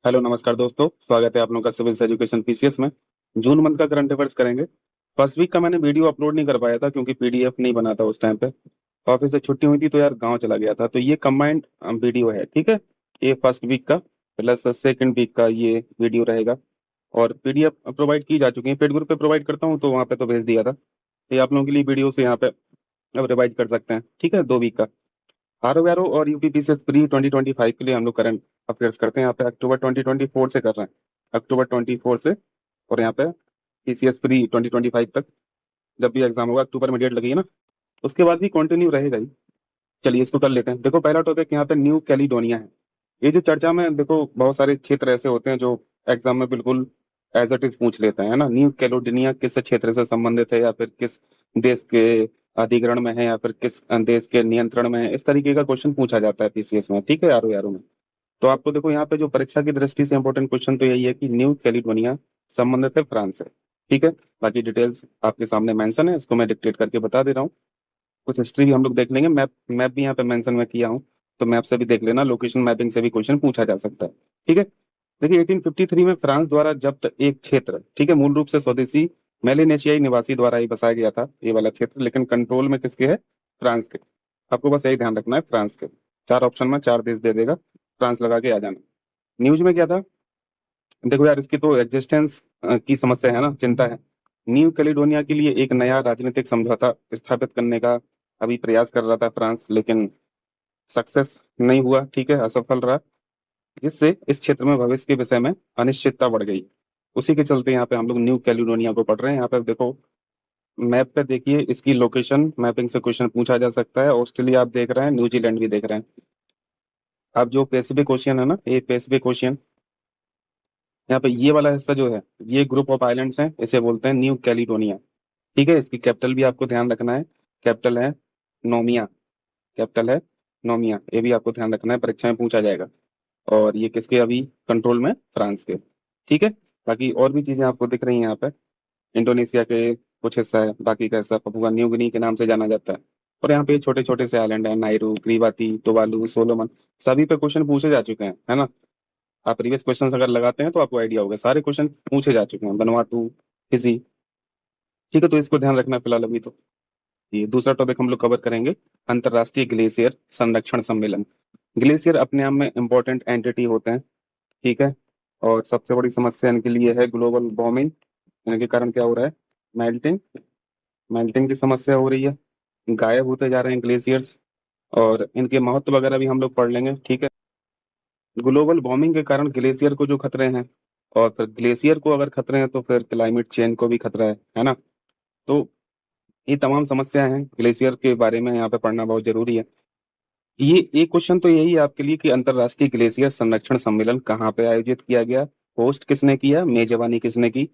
Hello नमस्कार दोस्तों, स्वागत है आप लोगों का सिविल एजुकेशन पीसीएस में। जून मंथ का करंट अफेयर्स करेंगे। फर्स्ट वीक का मैंने वीडियो अपलोड नहीं कर पाया था क्योंकि पीडीएफ नहीं बना था उस टाइम पे। ऑफिस से छुट्टी हुई थी तो यार गांव चला गया था, तो ये कंबाइंड वीडियो है, ठीक है। ये फर्स्ट वीक का प्लस सेकंड वीक का ये वीडियो रहेगा। और पीडीएफ प्रोवाइड की जा चुकी है, पेड ग्रुप पे प्रोवाइड करता हूँ तो वहाँ पे तो भेज दिया था। ये आप लोगों के लिए वीडियो से यहाँ पे अब रिवाइज कर सकते हैं, ठीक है, 2 वीक का। आरओ और यूपीपीसीएस प्री 2025 के लिए हम लोग करंट अफेयर्स करते हैं। यहाँ पे अक्टूबर 2024 से कर रहे हैं, अक्टूबर 24 से। और यहाँ पे पीसीएस प्री 2025 तक, जब भी एग्जाम होगा अक्टूबर में डेट लगी है ना, उसके बाद भी कंटिन्यू रहेगा ही। चलिए इसको कर लेते हैं। देखो पहला टॉपिक यहाँ पे न्यू कैलिडोनिया है। ये जो चर्चा में देखो बहुत सारे क्षेत्र ऐसे होते हैं जो एग्जाम में बिल्कुल एज इट इज पूछ लेते हैं, है ना। न्यू कैलिडोनिया किस क्षेत्र से संबंधित है, या फिर किस देश के अधिग्रहण में है, या फिर किस देश के नियंत्रण में है, इस तरीके का क्वेश्चन पूछा जाता है पीसीएस में, ठीक है, यारो यारो में। तो आपको देखो यहाँ पे जो परीक्षा की दृष्टि से इंपॉर्टेंट क्वेश्चन तो यही है कि न्यू कैलिडोनिया संबंधित है फ्रांस से, ठीक है। बाकी डिटेल्स आपके सामने मेंशन है, इसको मैं डिक्टेट करके बता दे रहा हूँ। कुछ हिस्ट्री भी हम लोग देख लेंगे, मैप मैप भी यहाँ पे मेंशन में किया हूँ, तो मैप से भी देख लेना, लोकेशन मैपिंग से भी क्वेश्चन पूछा जा सकता है, ठीक है। देखिए 1853 में फ्रांस द्वारा जब्त एक क्षेत्र, ठीक है, मूल रूप से स्वदेशी मेलिनेशियाई निवासी द्वारा ही बसाया गया था ये वाला क्षेत्र, लेकिन कंट्रोल में किसके है, फ्रांस के। आपको बस यही ध्यान रखना है, फ्रांस के। 4 ऑप्शन में 4 देश दे देगा, फ्रांस लगा के आ जाना। न्यूज में क्या था, देखो यार इसकी तो एग्जिस्टेंस की समस्या है ना, चिंता है। न्यू कैलिडोनिया के लिए एक नया राजनीतिक समझौता स्थापित करने का अभी प्रयास कर रहा था फ्रांस, लेकिन सक्सेस नहीं हुआ, ठीक है, असफल रहा। जिससे इस क्षेत्र में भविष्य के विषय में अनिश्चितता बढ़ गई। उसी के चलते यहाँ पे हम लोग न्यू कैलिडोनिया को पढ़ रहे हैं। यहाँ पे देखो मैप पे देखिए, इसकी लोकेशन मैपिंग से क्वेश्चन पूछा जा सकता है। ऑस्ट्रेलिया आप देख रहे हैं, न्यूजीलैंड भी देख रहे हैं। अब जो पैसिफिक ओशियन है ना, ये पैसिफिक ओशियन, यहाँ पे ये वाला हिस्सा जो है, ये ग्रुप ऑफ आइलैंड्स हैं, इसे बोलते हैं न्यू कैलिडोनिया, ठीक है। इसकी कैपिटल भी आपको ध्यान रखना है, कैपिटल है नोमिया, कैपिटल है नोमिया, ये भी आपको ध्यान रखना है, परीक्षा में पूछा जाएगा। और ये किसके अभी कंट्रोल में, फ्रांस के, ठीक है। बाकी और भी चीजें आपको दिख रही हैं यहाँ पे। इंडोनेशिया के कुछ हिस्सा है, बाकी का हिस्सा पपुआ न्यू गिनी के नाम से जाना जाता है। और यहाँ पे छोटे छोटे से आइलैंड है, नाइरू, क्रीवाती, तुवालू, सोलोमन, सभी पे क्वेश्चन पूछे जा चुके हैं, है ना। आप प्रीवियस क्वेश्चन अगर लगाते हैं तो आपको आइडिया होगा, सारे क्वेश्चन पूछे जा चुके हैं, बनवातू, फिजी, ठीक है। तो इसको ध्यान रखना है फिलहाल अभी तो। ये दूसरा टॉपिक हम लोग कवर करेंगे, अंतर्राष्ट्रीय ग्लेशियर संरक्षण सम्मेलन। ग्लेशियर अपने आप में इंपॉर्टेंट एंटिटी होते हैं, ठीक है। और सबसे बड़ी समस्या इनके लिए है ग्लोबल वार्मिंग। इनके कारण क्या हो रहा है, मेल्टिंग, मेल्टिंग की समस्या हो रही है, गायब होते जा रहे हैं ग्लेशियर्स। और इनके महत्व वगैरह भी हम लोग पढ़ लेंगे, ठीक है। ग्लोबल वार्मिंग के कारण ग्लेशियर को जो खतरे हैं, और फिर ग्लेशियर को अगर खतरे हैं तो फिर क्लाइमेट चेंज को भी खतरा है ना। तो ये तमाम समस्याएं हैं, ग्लेशियर के बारे में यहाँ पे पढ़ना बहुत जरूरी है। ये एक क्वेश्चन तो यही है आपके लिए कि अंतरराष्ट्रीय ग्लेशियर संरक्षण सम्मेलन कहाँ पे आयोजित किया गया, होस्ट किसने किया, मेजबानी किसने की।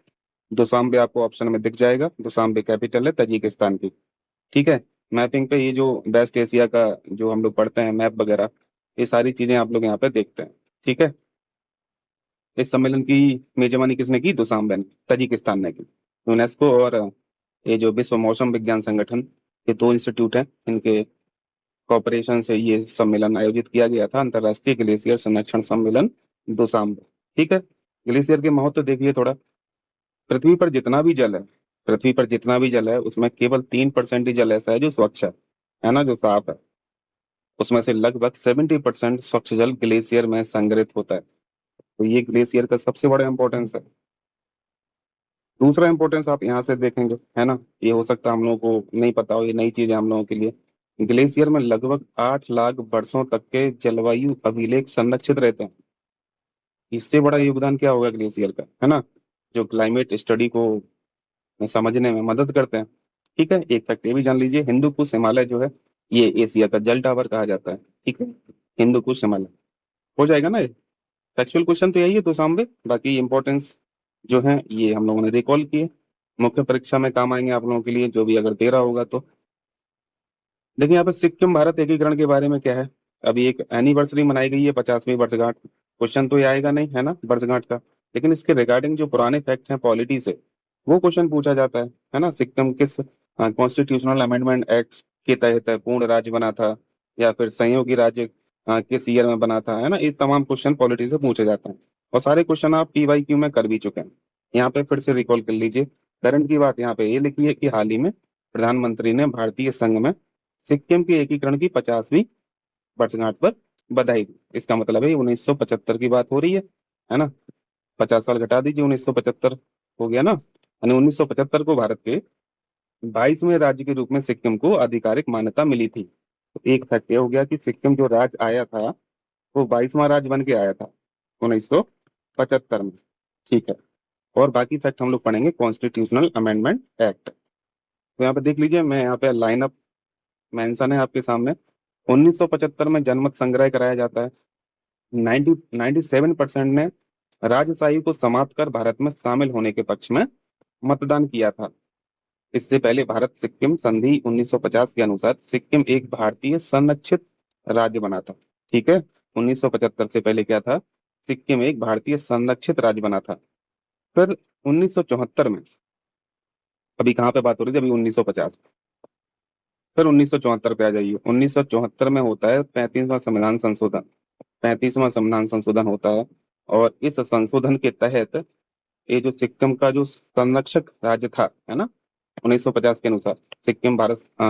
दुशांबे आपको ऑप्शन में दिख जाएगा, दुशांबे कैपिटल है तजिकिस्तान की, ठीक है। मैपिंग पे ये जो वेस्ट एशिया का जो हम लोग पढ़ते हैं मैप वगैरह, ये सारी चीजें आप लोग यहाँ पे देखते हैं, ठीक है। इस सम्मेलन की मेजबानी किसने की, दुशांबे ने, तजिकिस्तान ने की। यूनेस्को और ये जो विश्व मौसम विज्ञान संगठन, ये 2 इंस्टीट्यूट हैं, इनके कॉपरेशन से ये सम्मेलन आयोजित किया गया था, अंतरराष्ट्रीय ग्लेशियर संरक्षण सम्मेलन दुशांबे, ठीक है। ग्लेशियर के महत्व देखिए थोड़ा। पृथ्वी पर जितना भी जल है, पृथ्वी पर जितना भी जल है उसमें केवल 3% ही जल ऐसा है जो स्वच्छ है ना, जो साफ है। उसमें से लगभग 70% स्वच्छ जल ग्लेशियर में संग्रहित होता है। तो ये ग्लेशियर का सबसे बड़ा इंपॉर्टेंस है। दूसरा इंपॉर्टेंस आप यहाँ से देखेंगे, है ना, ये हो सकता है हम लोगों को नहीं पता हो, ये नई चीज है हम लोगों के लिए। ग्लेशियर में लगभग 8 लाख वर्षों तक के जलवायु अभिलेख संरक्षित रहते हैं। इससे बड़ा योगदान क्या होगा ग्लेशियर का, है ना, जो क्लाइमेट स्टडी को समझने में मदद करते हैं, ठीक है। एक फैक्ट ये भी जान लीजिए, हिंदू कुश हिमालय जो है, ये एशिया का जल टावर कहा जाता है, ठीक है। हिंदू कुश हिमालय हो जाएगा ना ये। फैक्चुअल क्वेश्चन तो यही है, तो सामने बाकी इंपॉर्टेंस जो है ये हम लोगों ने रिकॉल किए, मुख्य परीक्षा में काम आएंगे आप लोगों के लिए, जो भी अगर दे रहा होगा तो। देखिए यहाँ पे सिक्किम भारत एकीकरण के बारे में क्या है, अभी एक एनिवर्सरी मनाई गई है, 50वीं वर्षगांठ। क्वेश्चन तो ये आएगा नहीं, है ना, वर्षगांठ का। लेकिन इसके रिगार्डिंग जो पुराने फैक्ट हैं पॉलिटी से, वो क्वेश्चन पूछा जाता है ना। सिक्किम किस कॉन्स्टिट्यूशनल अमेंडमेंट एक्ट के तहत पूर्ण राज्य बना था, या फिर संयोगी राज्य किस ईयर में बना था, है ना। ये तमाम क्वेश्चन पॉलिटी से पूछे जाते हैं। और सारे क्वेश्चन आप PYQ में कर भी चुके हैं। यहाँ पे फिर से रिकॉल कर लीजिए। करंट की बात यहाँ पे ये लिखी है कि हाल ही में प्रधानमंत्री ने भारतीय संघ में सिक्किम के एकीकरण की 50वीं वर्षगांठ पर बधाई दी। इसका मतलब है 1975 की बात हो रही है ना। 50 साल घटा दीजिए, 1975 हो गया ना, यानी 1975 को भारत के 22वें राज्य के रूप में सिक्किम को आधिकारिक मान्यता मिली थी। तो एक फैक्ट ये हो गया कि सिक्किम जो राज्य आया था वो 22वां राज्य बन के आया था 1975 में। ठीक है। और बाकी फैक्ट हम लोग पढ़ेंगे कॉन्स्टिट्यूशनल अमेंडमेंट एक्ट। तो यहाँ पे देख लीजिए, मैं यहाँ पे लाइन अप मेंशन है आपके सामने। 1975 में जनमत संग्रह कराया जाता है। 97% ने राजशाही को समाप्त कर भारत में शामिल होने के पक्ष में मतदान किया था। इससे पहले भारत सिक्किम संधि 1950 के अनुसार सिक्किम एक भारतीय संरक्षित राज्य बना था। ठीक है। 1975 से पहले क्या था? सिक्किम एक भारतीय संरक्षित राज्य बना था। फिर 1974 में, अभी कहाँ पे बात हो रही थी? अभी 1950। फिर 1974 पे आ जाइए। 1974 में होता है 35वां संविधान संशोधन। 35वां संविधान संशोधन होता है, और इस संशोधन के तहत ये जो सिक्किम का जो संरक्षक राज्य था, है ना, 1950 के अनुसार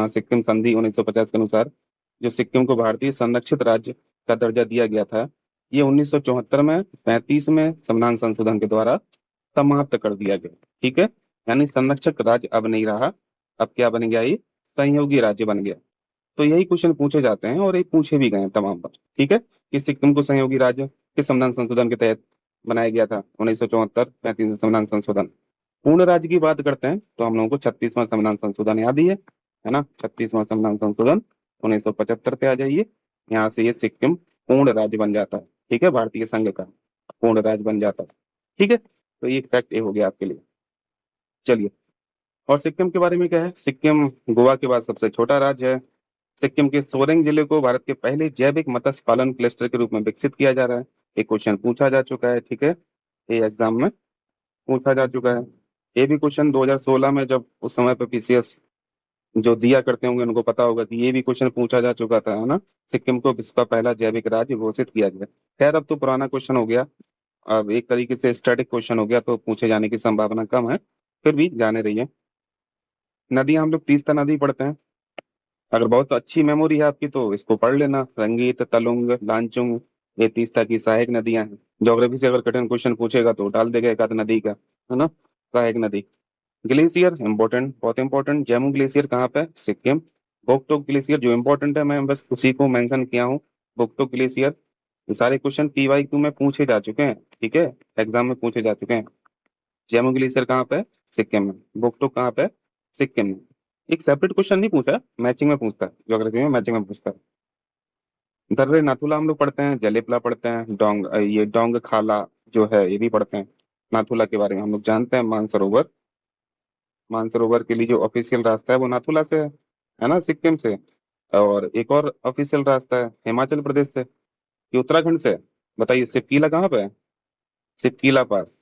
सिक्किम संधि 1950 के अनुसार जो सिक्किम को भारतीय संरक्षित राज्य का दर्जा दिया गया था, ये 1974 में 35वें संविधान संशोधन के द्वारा समाप्त कर दिया गया। ठीक है। यानी संरक्षक राज्य अब नहीं रहा, अब क्या बन गया? ये सहयोगी राज्य बन गया। तो यही क्वेश्चन पूछे जाते हैं, और ये पूछे भी गए हैं तमाम बार। ठीक है, कि सिक्किम को सहयोगी राज्य किस संविधान संशोधन के तहत बनाया गया था? 1974 35वें संविधान संशोधन। पूर्ण राज्य की बात करते हैं तो हम लोगों को 36वां संविधान संशोधन याद ही है ना। 36वां संविधान संशोधन 1975 पे आ जाइए। यहाँ से ये सिक्किम पूर्ण राज्य बन जाता है। ठीक है, भारतीय संघ का पूर्ण राज्य बन जाता है। ठीक है, तो ये फैक्ट ये हो गया आपके लिए। चलिए, और सिक्किम के बारे में क्या है? सिक्किम गोवा के बाद सबसे छोटा राज्य है। सिक्किम के सोरेंग जिले को भारत के पहले जैविक मत्स्य पालन क्लस्टर के रूप में विकसित किया जा रहा है। एक क्वेश्चन पूछा जा चुका है। ठीक है, ये एग्जाम में पूछा जा चुका है। ये भी क्वेश्चन 2016 में, जब उस समय पे PCS जो दिया करते होंगे उनको पता होगा कि ये भी क्वेश्चन पूछा जा चुका था, है ना। सिक्किम को विश्व का पहला जैविक राज्य घोषित किया गया। खैर, अब तो पुराना क्वेश्चन हो गया, अब एक तरीके से स्टैटिक क्वेश्चन हो गया, तो पूछे जाने की संभावना कम है। फिर भी जाने रहिए। नदियां हम लोग तीस्ता नदी पढ़ते हैं। अगर बहुत अच्छी मेमोरी है आपकी तो इसको पढ़ लेना, रंगीत, तलुंग, लांचुंग, ये तीस्ता की सहायक नदियां हैं। ज्योग्राफी से अगर कठिन क्वेश्चन पूछेगा तो डाल देगा एक आध नदी का, है ना, सहायक नदी। ग्लेशियर इंपॉर्टेंट, बहुत इंपॉर्टेंट। जम्मू ग्लेशियर कहाँ पे? सिक्किम। बोगटोक ग्लेशियर जो इंपॉर्टेंट है, मैं बस उसी को मेंशन किया हूँ। बोगटोक ग्लेशियर। ये सारे क्वेश्चन PYQ में पूछे जा चुके हैं। ठीक है, एग्जाम में पूछे जा चुके हैं। जम्मू ग्लेशियर कहाँ पे? सिक्किम में। बोगटोक कहाँ पे? सिक्किम में। एक सेपरेट क्वेश्चन नहीं पूछा, मैचिंग में पूछता है, ज्योग्राफी में मैचिंग में पूछता है। दर्रे नाथुला हम लोग पढ़ते हैं, जलेपला पढ़ते हैं, ये डोंग खाला जो है ये भी पढ़ते हैं। नाथुला के बारे में हम लोग जानते हैं, मानसरोवर। मानसरोवर के लिए जो ऑफिशियल रास्ता है वो नाथुला से है ना, सिक्किम से। और एक और ऑफिशियल रास्ता है हिमाचल प्रदेश से, कि उत्तराखंड से। बताइए, सिपकीला कहाँ पे है? सिपकीला पास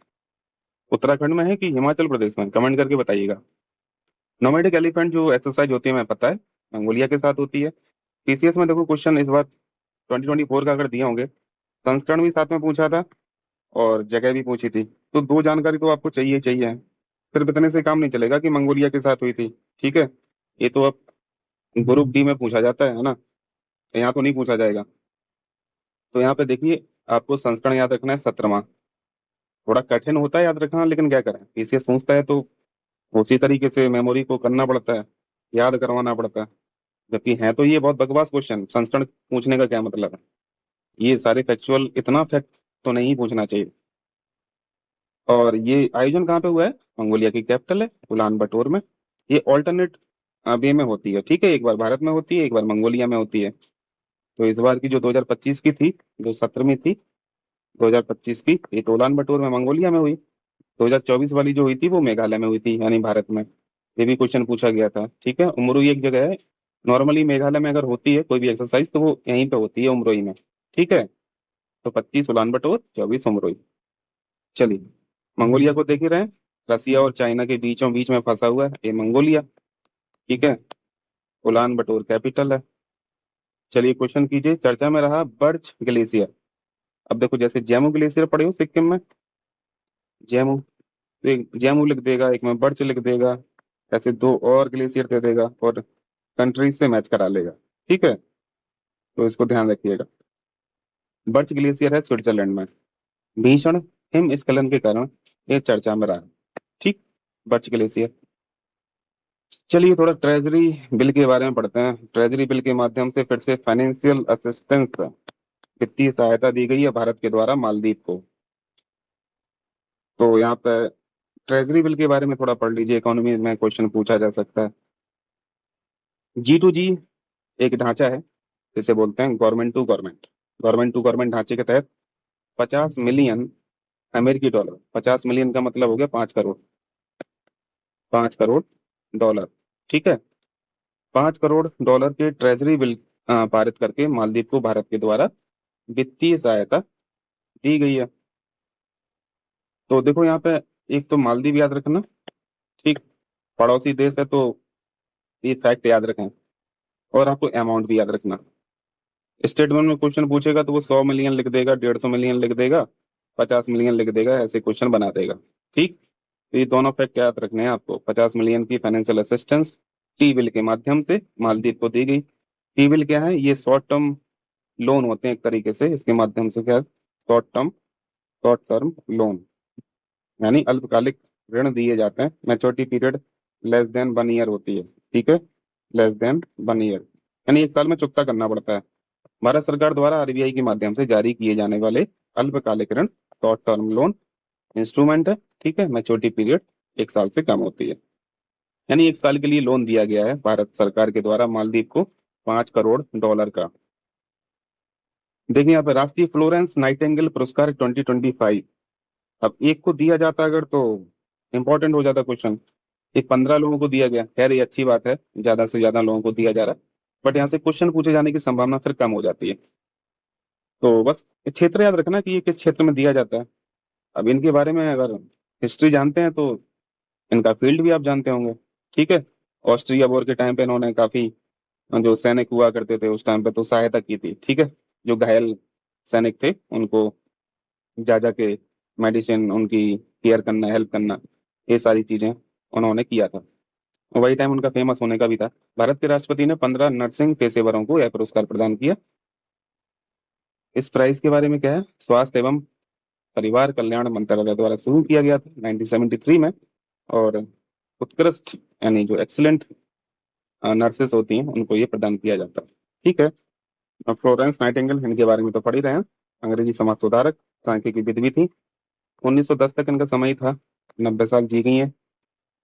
उत्तराखंड में है कि हिमाचल प्रदेश में? कमेंट करके बताइएगा। नोमैडिक एलिफेंट जो एक्सरसाइज होती है, मैं पता है, मंगोलिया के साथ होती है। PCS में देखो क्वेश्चन इस बार 2024 का अगर दिए होंगे, संस्करण भी साथ में पूछा था और जगह भी पूछी थी, तो दो जानकारी तो आपको चाहिए चाहिए। सिर्फ इतने से काम नहीं चलेगा कि मंगोलिया के साथ हुई थी। ठीक है, ये तो अब ग्रुप D में पूछा जाता है ना, यहाँ तो नहीं पूछा जाएगा। तो यहाँ पे देखिए, आपको संस्करण याद रखना है 17वां। थोड़ा कठिन होता है याद रखना, लेकिन क्या करें, PCS पूछता है तो उसी तरीके से मेमोरी को करना पड़ता है, याद करवाना पड़ता है। जबकि है तो ये बहुत बकवास क्वेश्चन, संस्करण पूछने का क्या मतलब है? ये सारे फैक्चुअल, इतना फैक्ट तो नहीं पूछना चाहिए। और ये आयोजन कहाँ पे हुआ है? मंगोलिया की कैपिटल है उलान बटोर में। ये ऑल्टरनेट वे में होती है। ठीक है, एक बार भारत में होती है, एक बार मंगोलिया में होती है। तो इस बार की जो 2025 की थी, जो 17वीं थी 2025 की, ये तो उलान बटोर में मंगोलिया में हुई। 2024 वाली जो हुई थी वो मेघालय में हुई थी, यानी भारत में। ये भी क्वेश्चन पूछा गया था। ठीक है, उमरोई एक जगह है। नॉर्मली मेघालय में अगर होती है कोई भी एक्सरसाइज तो वो यहीं पे होती है, उमरोई में। ठीक है, तो 25 उलान बटोर, 24 उमरोई। चलिए, मंगोलिया को देख ही रहे हैं, रसिया और चाइना के बीचों बीच में फंसा हुआ है ये मंगोलिया। ठीक है, उलान बटोर कैपिटल है। चलिए, क्वेश्चन कीजिए। चर्चा में रहा बर्च ग्लेशियर। अब देखो जैसे जैमू ग्लेशियर पड़े हो सिक्किम में, जैमू, तो एक जैमू लिख देगा, एक में बर्च लिख देगा, ऐसे दो और ग्लेशियर दे देगा और कंट्रीज से मैच करा लेगा। ठीक है, तो इसको ध्यान रखिएगा। बर्च ग्लेशियर है स्विट्जरलैंड में, भीषण हिमस्खलन के कारण ये चर्चा में रहा। ठीक, बर्च ग्लेशियर। चलिए थोड़ा ट्रेजरी बिल के बारे में पढ़ते हैं। ट्रेजरी बिल के माध्यम से फिर से फाइनेंशियल असिस्टेंस, वित्तीय सहायता दी गई है भारत के द्वारा मालदीव को। तो यहाँ पे ट्रेजरी बिल के बारे में थोड़ा पढ़ लीजिए, इकोनॉमी में क्वेश्चन पूछा जा सकता है। G2G एक ढांचा है, जिसे बोलते हैं government to government. Government to government ढांचे के तहत 50 मिलियन अमेरिकी डॉलर, 50 मिलियन का मतलब हो गया 5 करोड़, 5 करोड़ डॉलर। ठीक है, 5 करोड़ डॉलर के ट्रेजरी बिल पारित करके मालदीव को भारत के द्वारा वित्तीय सहायता दी गई है। तो देखो यहाँ पे, एक तो मालदीव याद रखना, ठीक, पड़ोसी देश है, तो ये फैक्ट याद रखें। और आपको अमाउंट भी याद रखना। स्टेटमेंट में क्वेश्चन पूछेगा तो वो 100 मिलियन लिख देगा, 150 मिलियन लिख देगा, 50 मिलियन लिख देगा, ऐसे क्वेश्चन बना देगा। ठीक, तो ये दोनों फैक्ट याद रखने हैं आपको। 50 मिलियन की फाइनेंशियल असिस्टेंस टी बिल के माध्यम से मालदीव को दी गई। टी बिल क्या है? ये शॉर्ट टर्म लोन होते हैं एक तरीके से, इसके माध्यम से क्या, शॉर्ट टर्म लोन, यानी अल्पकालिक ऋण दिए जाते हैं। Maturity period less than 1 year होती है। ठीक है, लेस देन 1 ईयर, यानी 1 साल में चुकता करना पड़ता है। भारत सरकार द्वारा आरबीआई के माध्यम से जारी किए जाने वाले अल्पकालिक ऋण शॉर्ट टर्म लोन इंस्ट्रूमेंट है। ठीक है, मैच्योरिटी पीरियड 1 साल से कम होती है, यानी 1 साल के लिए लोन दिया गया है भारत सरकार के द्वारा मालदीव को, 5 करोड़ डॉलर का। देखिए यहाँ पे राष्ट्रीय फ्लोरेंस नाइटिंगेल पुरस्कार 2025, अब एक को दिया जाता अगर तो इंपॉर्टेंट हो जाता क्वेश्चन। ये 15 लोगों को दिया गया, खैर ये अच्छी बात है, ज्यादा से ज्यादा लोगों को दिया जा रहा है, बट यहाँ से क्वेश्चन पूछे जाने की संभावना फिर कम हो जाती है। तो बस क्षेत्र याद रखना कि ये किस क्षेत्र में दिया जाता है। अब इनके बारे में अगर हिस्ट्री जानते हैं तो इनका फील्ड भी आप जानते होंगे। ठीक है, ऑस्ट्रिया वॉर के टाइम पे इन्होंने काफी, जो सैनिक हुआ करते थे उस टाइम पे, तो सहायता की थी। ठीक है, जो घायल सैनिक थे उनको जा जाके मेडिसिन, उनकी केयर करना, हेल्प करना, ये सारी चीजें उन्होंने किया था। वही टाइम उनका फेमस होने का भी था। भारत के राष्ट्रपति ने 15 नर्सिंग पेशेवरों को यह पुरस्कार प्रदान किया। इस प्राइज के बारे में क्या है? स्वास्थ्य एवं परिवार कल्याण मंत्रालय द्वारा शुरू किया गया था 1973 में। और उत्कृष्ट, यानी जो एक्सीलेंट नर्सेस होती हैं उनको ये प्रदान किया जाता है। ठीक है, अब फ्लोरेंस नाइटिंगेल, इनके बारे में तो पढ़ ही रहे हैं। अंग्रेजी समाज सुधारक, सांख्यिकी विद्वान थी। 1910 तक इनका समय था, 90 साल जी गई हैं।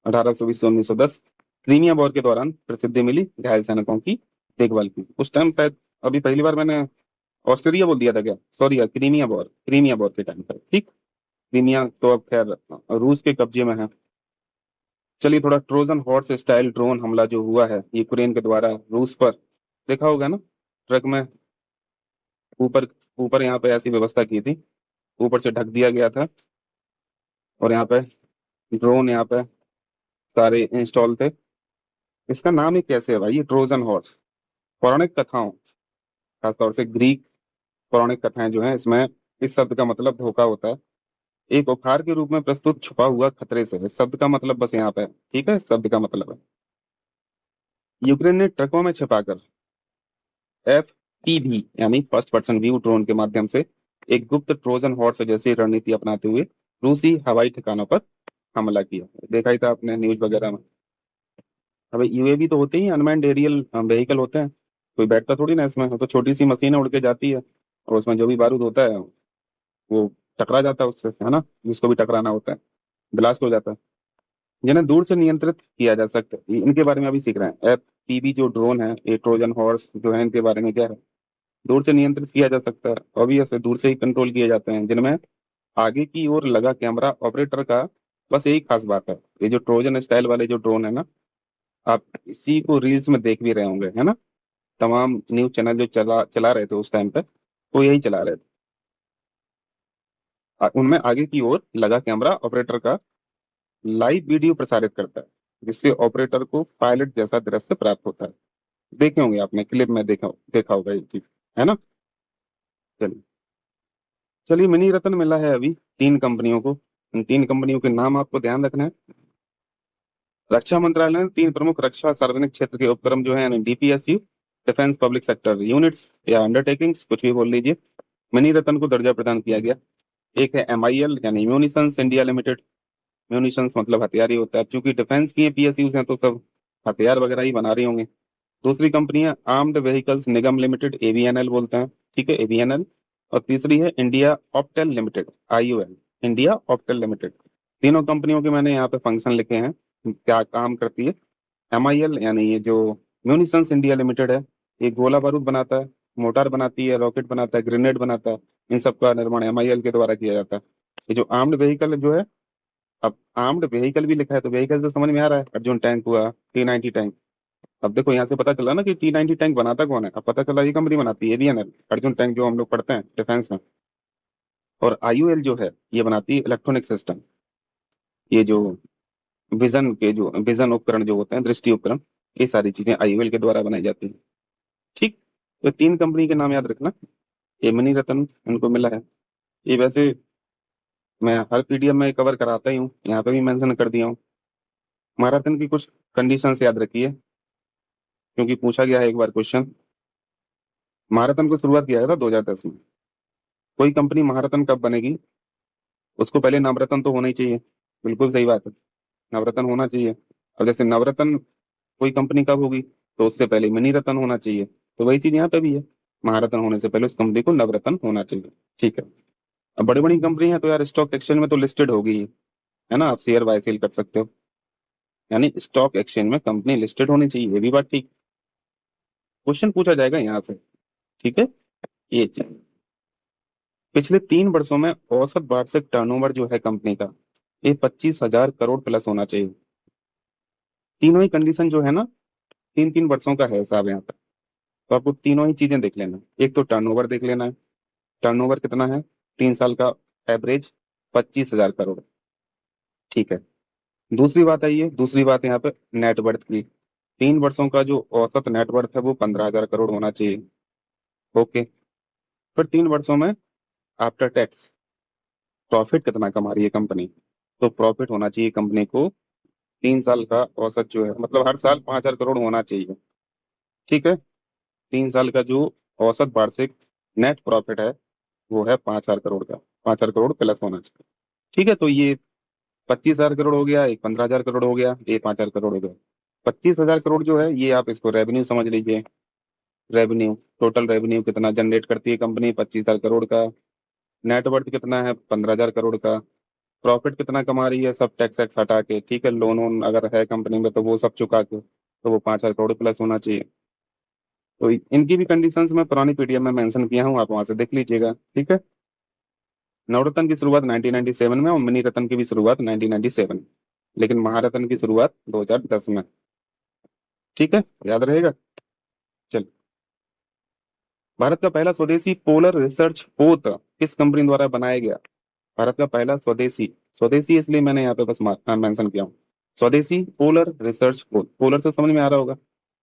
1820 से 1910 क्रीमिया वॉर के दौरान प्रसिद्धि मिली घायल सैनिकों की देखभाल की। उस टाइम शायद, अभी पहली बार मैंने ऑस्ट्रेलिया बोल दिया था क्या, सॉरी यार, क्रीमिया वॉर के टाइम पर। ठीक, क्रीमिया तो अब खैर रूस के कब्जे में है। चलिए थोड़ा ट्रोजन हॉर्स स्टाइल ड्रोन हमला जो हुआ है यूक्रेन के द्वारा रूस पर, देखा होगा ना, ट्रक में ऊपर, ऊपर यहाँ पे ऐसी व्यवस्था की थी, ऊपर से ढक दिया गया था, और यहाँ पे ड्रोन यहाँ पे सारे इंस्टॉल थे। इसका नाम ही कैसे है भाई, ये ट्रोजन हॉर्स। पौराणिक कथाओं, खासतौर से ग्रीक पौराणिक कथाएं जो हैं, इसमें इस शब्द का मतलब धोखा होता है, एक उपहार के रूप में प्रस्तुत छुपा हुआ खतरे से। इस शब्द का मतलब बस यहाँ पे है। ठीक है, इस शब्द का मतलब है, यूक्रेन ने ट्रकों में छिपाकर FPV यानी फर्स्ट पर्सन व्यू ड्रोन के माध्यम से एक गुप्त ट्रोजन हॉर्स जैसी रणनीति अपनाते हुए रूसी हवाई ठिकानों पर हमला किया। देखा ही था आपने न्यूज वगैरह में। अब यूएवी तो होते ही अनमैन्ड एरियल व्हीकल होते हैं, कोई बैठता थोड़ी ना इसमें, वो तो छोटी सी मशीन उड़ के जाती है, और उसमें जो भी बारूद होता है वो टकरा जाता है उससे, है ना, जिसको भी टकराना होता है, ब्लास्ट हो जाता है। जिन्हें दूर से नियंत्रित किया जा सकता है, इनके बारे में अभी सीख रहे हैं। FPV जो ड्रोन है, ये ट्रोजन हॉर्स जो है, इनके बारे में क्या है, दूर से नियंत्रित किया जा सकता है, ऑब्वियस है, दूर से ही कंट्रोल किए जाते हैं, जिनमें आगे की ओर लगा कैमरा ऑपरेटर का। बस यही खास बात है, ये जो ट्रोजन स्टाइल वाले जो ड्रोन है ना, आप इसी को रील्स में देख भी रहे होंगे, है ना, तमाम न्यूज चैनल जो चला चला रहे थे उस टाइम पे, वो यही चला रहे थे। उनमें आगे की ओर लगा कैमरा ऑपरेटर का लाइव वीडियो प्रसारित करता है, जिससे ऑपरेटर को पायलट जैसा दृश्य प्राप्त होता है। देखे होंगे आपने क्लिप में, देखा देखा होगा ये चीज, है ना। चलिए। चलिए, मिनी रत्न मिला है अभी 3 कंपनियों को। इन 3 कंपनियों के नाम आपको ध्यान रखना है। रक्षा मंत्रालय ने 3 प्रमुख रक्षा सार्वजनिक क्षेत्र के उपक्रम जो है यानी DPSU, defence public sector units या अंडरटेकिंग्स, कुछ भी बोल लीजिए, मिनी रत्न को दर्जा प्रदान किया गया। एक है एमआईएल यानी म्यूनिशंस इंडिया लिमिटेड। म्यूनिशंस मतलब हथियार ही होता है, चूंकि डिफेंस की पीएसयू हैं तो सब हथियार वगैरह ही बना रही होंगे। दूसरी कंपनी है आर्म्ड व्हीकल्स निगम लिमिटेड, एवीएनएल बोलते हैं, ठीक है, एवीएनएल। और तीसरी है India Optel limited, IOL, India Optel limited. तीनों कंपनियों के मैंने यहाँ पे फंक्शन लिखे हैं, क्या काम करती है। एमआईएल यानी ये जो म्यूनिशंस इंडिया लिमिटेड है, ये गोला बारूद बनाता है, मोटार बनाती है, रॉकेट बनाता है, ग्रेनेड बनाता है। इन सब का निर्माण एमआईएल के द्वारा किया जाता है। ये जो आर्म्ड व्हीकल जो है, अब आर्म्ड व्हीकल भी लिखा है तो व्हीकल से समझ में आ रहा है, अर्जुन टैंक हुआ, T90 टैंक। अब देखो यहाँ से पता चला ना कि T90 टैंक बनाता कौन है, अब पता चला ये कंपनी बनाती है, एवीएनएल, अर्जुन टैंक जो हम लोग पढ़ते हैं डिफेंस में। और आईयूएल जो है ये बनाती है इलेक्ट्रॉनिक सिस्टम, ये जो विजन उपकरण जो होते हैं, दृष्टि उपकरण, ये सारी चीजें आईयूएल के द्वारा बनाई जाती है। ठीक। तो 3 कंपनी के नाम याद रखना। ये मनी रत्न इनको मिला है। ये वैसे मैं हर पीडीएफ में कवर कराता ही हूँ, यहाँ पे भी मेंशन कर दिया हूँ। मैराथन की कुछ कंडीशंस याद रखिए, क्योंकि पूछा गया है एक बार क्वेश्चन। मैराथन को शुरुआत किया गया था 2010 में। कोई कंपनी महारत्न कब बनेगी, उसको पहले नवरत्न तो होना ही चाहिए। बिल्कुल सही बात है, नवरत्न होना चाहिए। अब जैसे नवरत्न कोई कंपनी कब होगी, तो उससे पहले मिनी रत्न होना चाहिए। तो वही चीज यहाँ पे भी है, महारत्न होने से पहले उस कंपनी को नवरत्न होना चाहिए। ठीक है। अब बड़ी बड़ी कंपनी है तो यार स्टॉक एक्सचेंज में तो लिस्टेड होगी ही, है ना, आप शेयर बाय सेल कर सकते हो। यानी स्टॉक एक्सचेंज में कंपनी लिस्टेड होनी चाहिए, ये भी बात ठीक। क्वेश्चन पूछा जाएगा यहाँ से, ठीक है। ये चीज पिछले 3 वर्षों में औसत वार्षिक टर्नओवर जो है कंपनी का, ये 25,000 करोड़ प्लस होना चाहिए। तीनों ही कंडीशन जो है ना, 3 3 वर्षों का है हिसाब यहाँ पर। तो आपको तीनों ही चीजें देख लेना, एक तो टर्नओवर देख लेना है, टर्नओवर कितना है 3 साल का, एवरेज 25,000 करोड़। ठीक है। दूसरी बात आई है, दूसरी बात यहाँ पे नेटवर्थ की। 3 वर्षों का जो औसत नेटवर्थ है वो 15,000 करोड़ होना चाहिए। ओके। फिर 3 वर्षों में आफ्टर टैक्स प्रॉफिट कितना कमा रही है कंपनी, तो प्रॉफिट होना चाहिए कंपनी को 3 साल का औसत जो है, मतलब हर साल 5,000 करोड़ होना चाहिए। ठीक है। 3 साल का जो औसत वार्षिक नेट प्रॉफिट है वो है 5,000 करोड़ का, 5,000 करोड़ प्लस होना चाहिए। ठीक है। तो ये 25,000 करोड़ हो गया, एक 15,000 करोड़ हो गया, ये 5,000 करोड़ हो गया। 25,000 करोड़ जो है ये आप इसको रेवेन्यू समझ लीजिए। रेवेन्यू, टोटल रेवेन्यू कितना जनरेट करती है कंपनी, 25,000 करोड़ का। नेटवर्थ कितना है, 15,000 करोड़ का। प्रॉफिट कितना कमा रही है, सब टैक्स वैक्स हटा के, ठीक है, लोन वोन अगर है कंपनी में तो वो सब चुका के, तो वो 5,000 करोड़ प्लस होना चाहिए। तो इनकी भी कंडीशंस मैं पुरानी पीडीएफ में मेंशन किया हूँ, आप वहां से देख लीजिएगा। ठीक है। नवरत्न की शुरुआत 1997 में और मिनी रत्न की भी शुरुआत 1997, लेकिन महारत्न की शुरुआत 2010 में। ठीक है, याद रहेगा। चल, भारत का पहला स्वदेशी पोलर रिसर्च पोत किस कंपनी द्वारा बनाया गया। भारत का पहला स्वदेशी, स्वदेशी इसलिए मैंने यहाँ पे बस मेंशन किया हूँ। स्वदेशी पोलर रिसर्च पोत, पोलर से समझ में आ रहा होगा,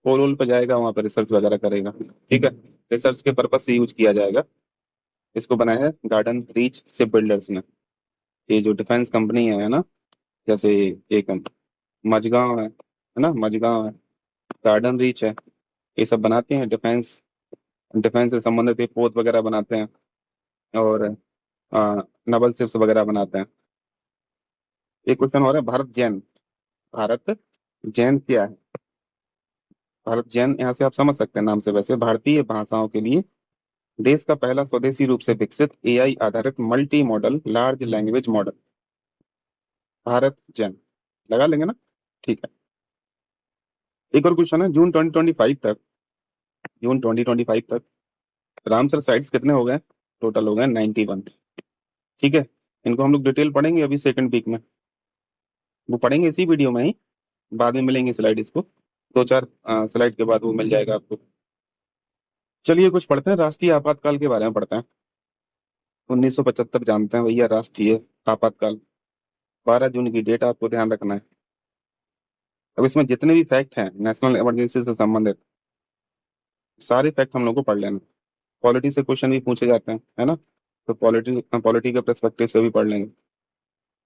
पोल वोल पे जाएगा वहां पर रिसर्च वगैरह करेगा। ठीक है। रिसर्च के पर्पज से यूज किया जाएगा। इसको बनाया है गार्डन रीच शिप बिल्डर्स ने। ये जो डिफेंस कंपनी है ना, जैसे एक मझगांव है ना, मझगांव है, गार्डन रीच है, ये सब बनाते हैं डिफेंस, डिफेंस से संबंधित ये पोत वगैरह बनाते हैं। और नवल शिप्स वगैरह बनाते हैं। एक क्वेश्चन हो रहा है, भारत जैन, भारत जैन क्या है। भारत जैन यहाँ से आप समझ सकते हैं नाम से, वैसे भारतीय भाषाओं के लिए देश का पहला स्वदेशी रूप से विकसित एआई आधारित multi modal large language model, Bharat Jain, लगा लेंगे ना। ठीक है। एक और क्वेश्चन है, जून 2025 तक, जून 2025 तक रामसर साइट्स कितने हो गए, टोटल हो गए 91। ठीक है। इनको हम लोग डिटेल पढ़ेंगे अभी सेकंड वीक में, वो पढ़ेंगे इसी वीडियो में ही, बाद में मिलेंगे स्लाइड इसको, 2 4 स्लाइड के बाद वो मिल जाएगा आपको। चलिए कुछ पढ़ते हैं, राष्ट्रीय आपातकाल के बारे में पढ़ते हैं। 1975 जानते हैं भैया, राष्ट्रीय आपातकाल, 12 जून की डेट आपको ध्यान रखना है। अब इसमें जितने भी फैक्ट हैं नेशनल इमरजेंसी से संबंधित, सारे फैक्ट हम लोग को पढ़ लेना। पॉलिटी से क्वेश्चन भी पूछे जाते हैं, है ना। तो पॉलिटी के पर्सपेक्टिव से भी पढ़ लेंगे।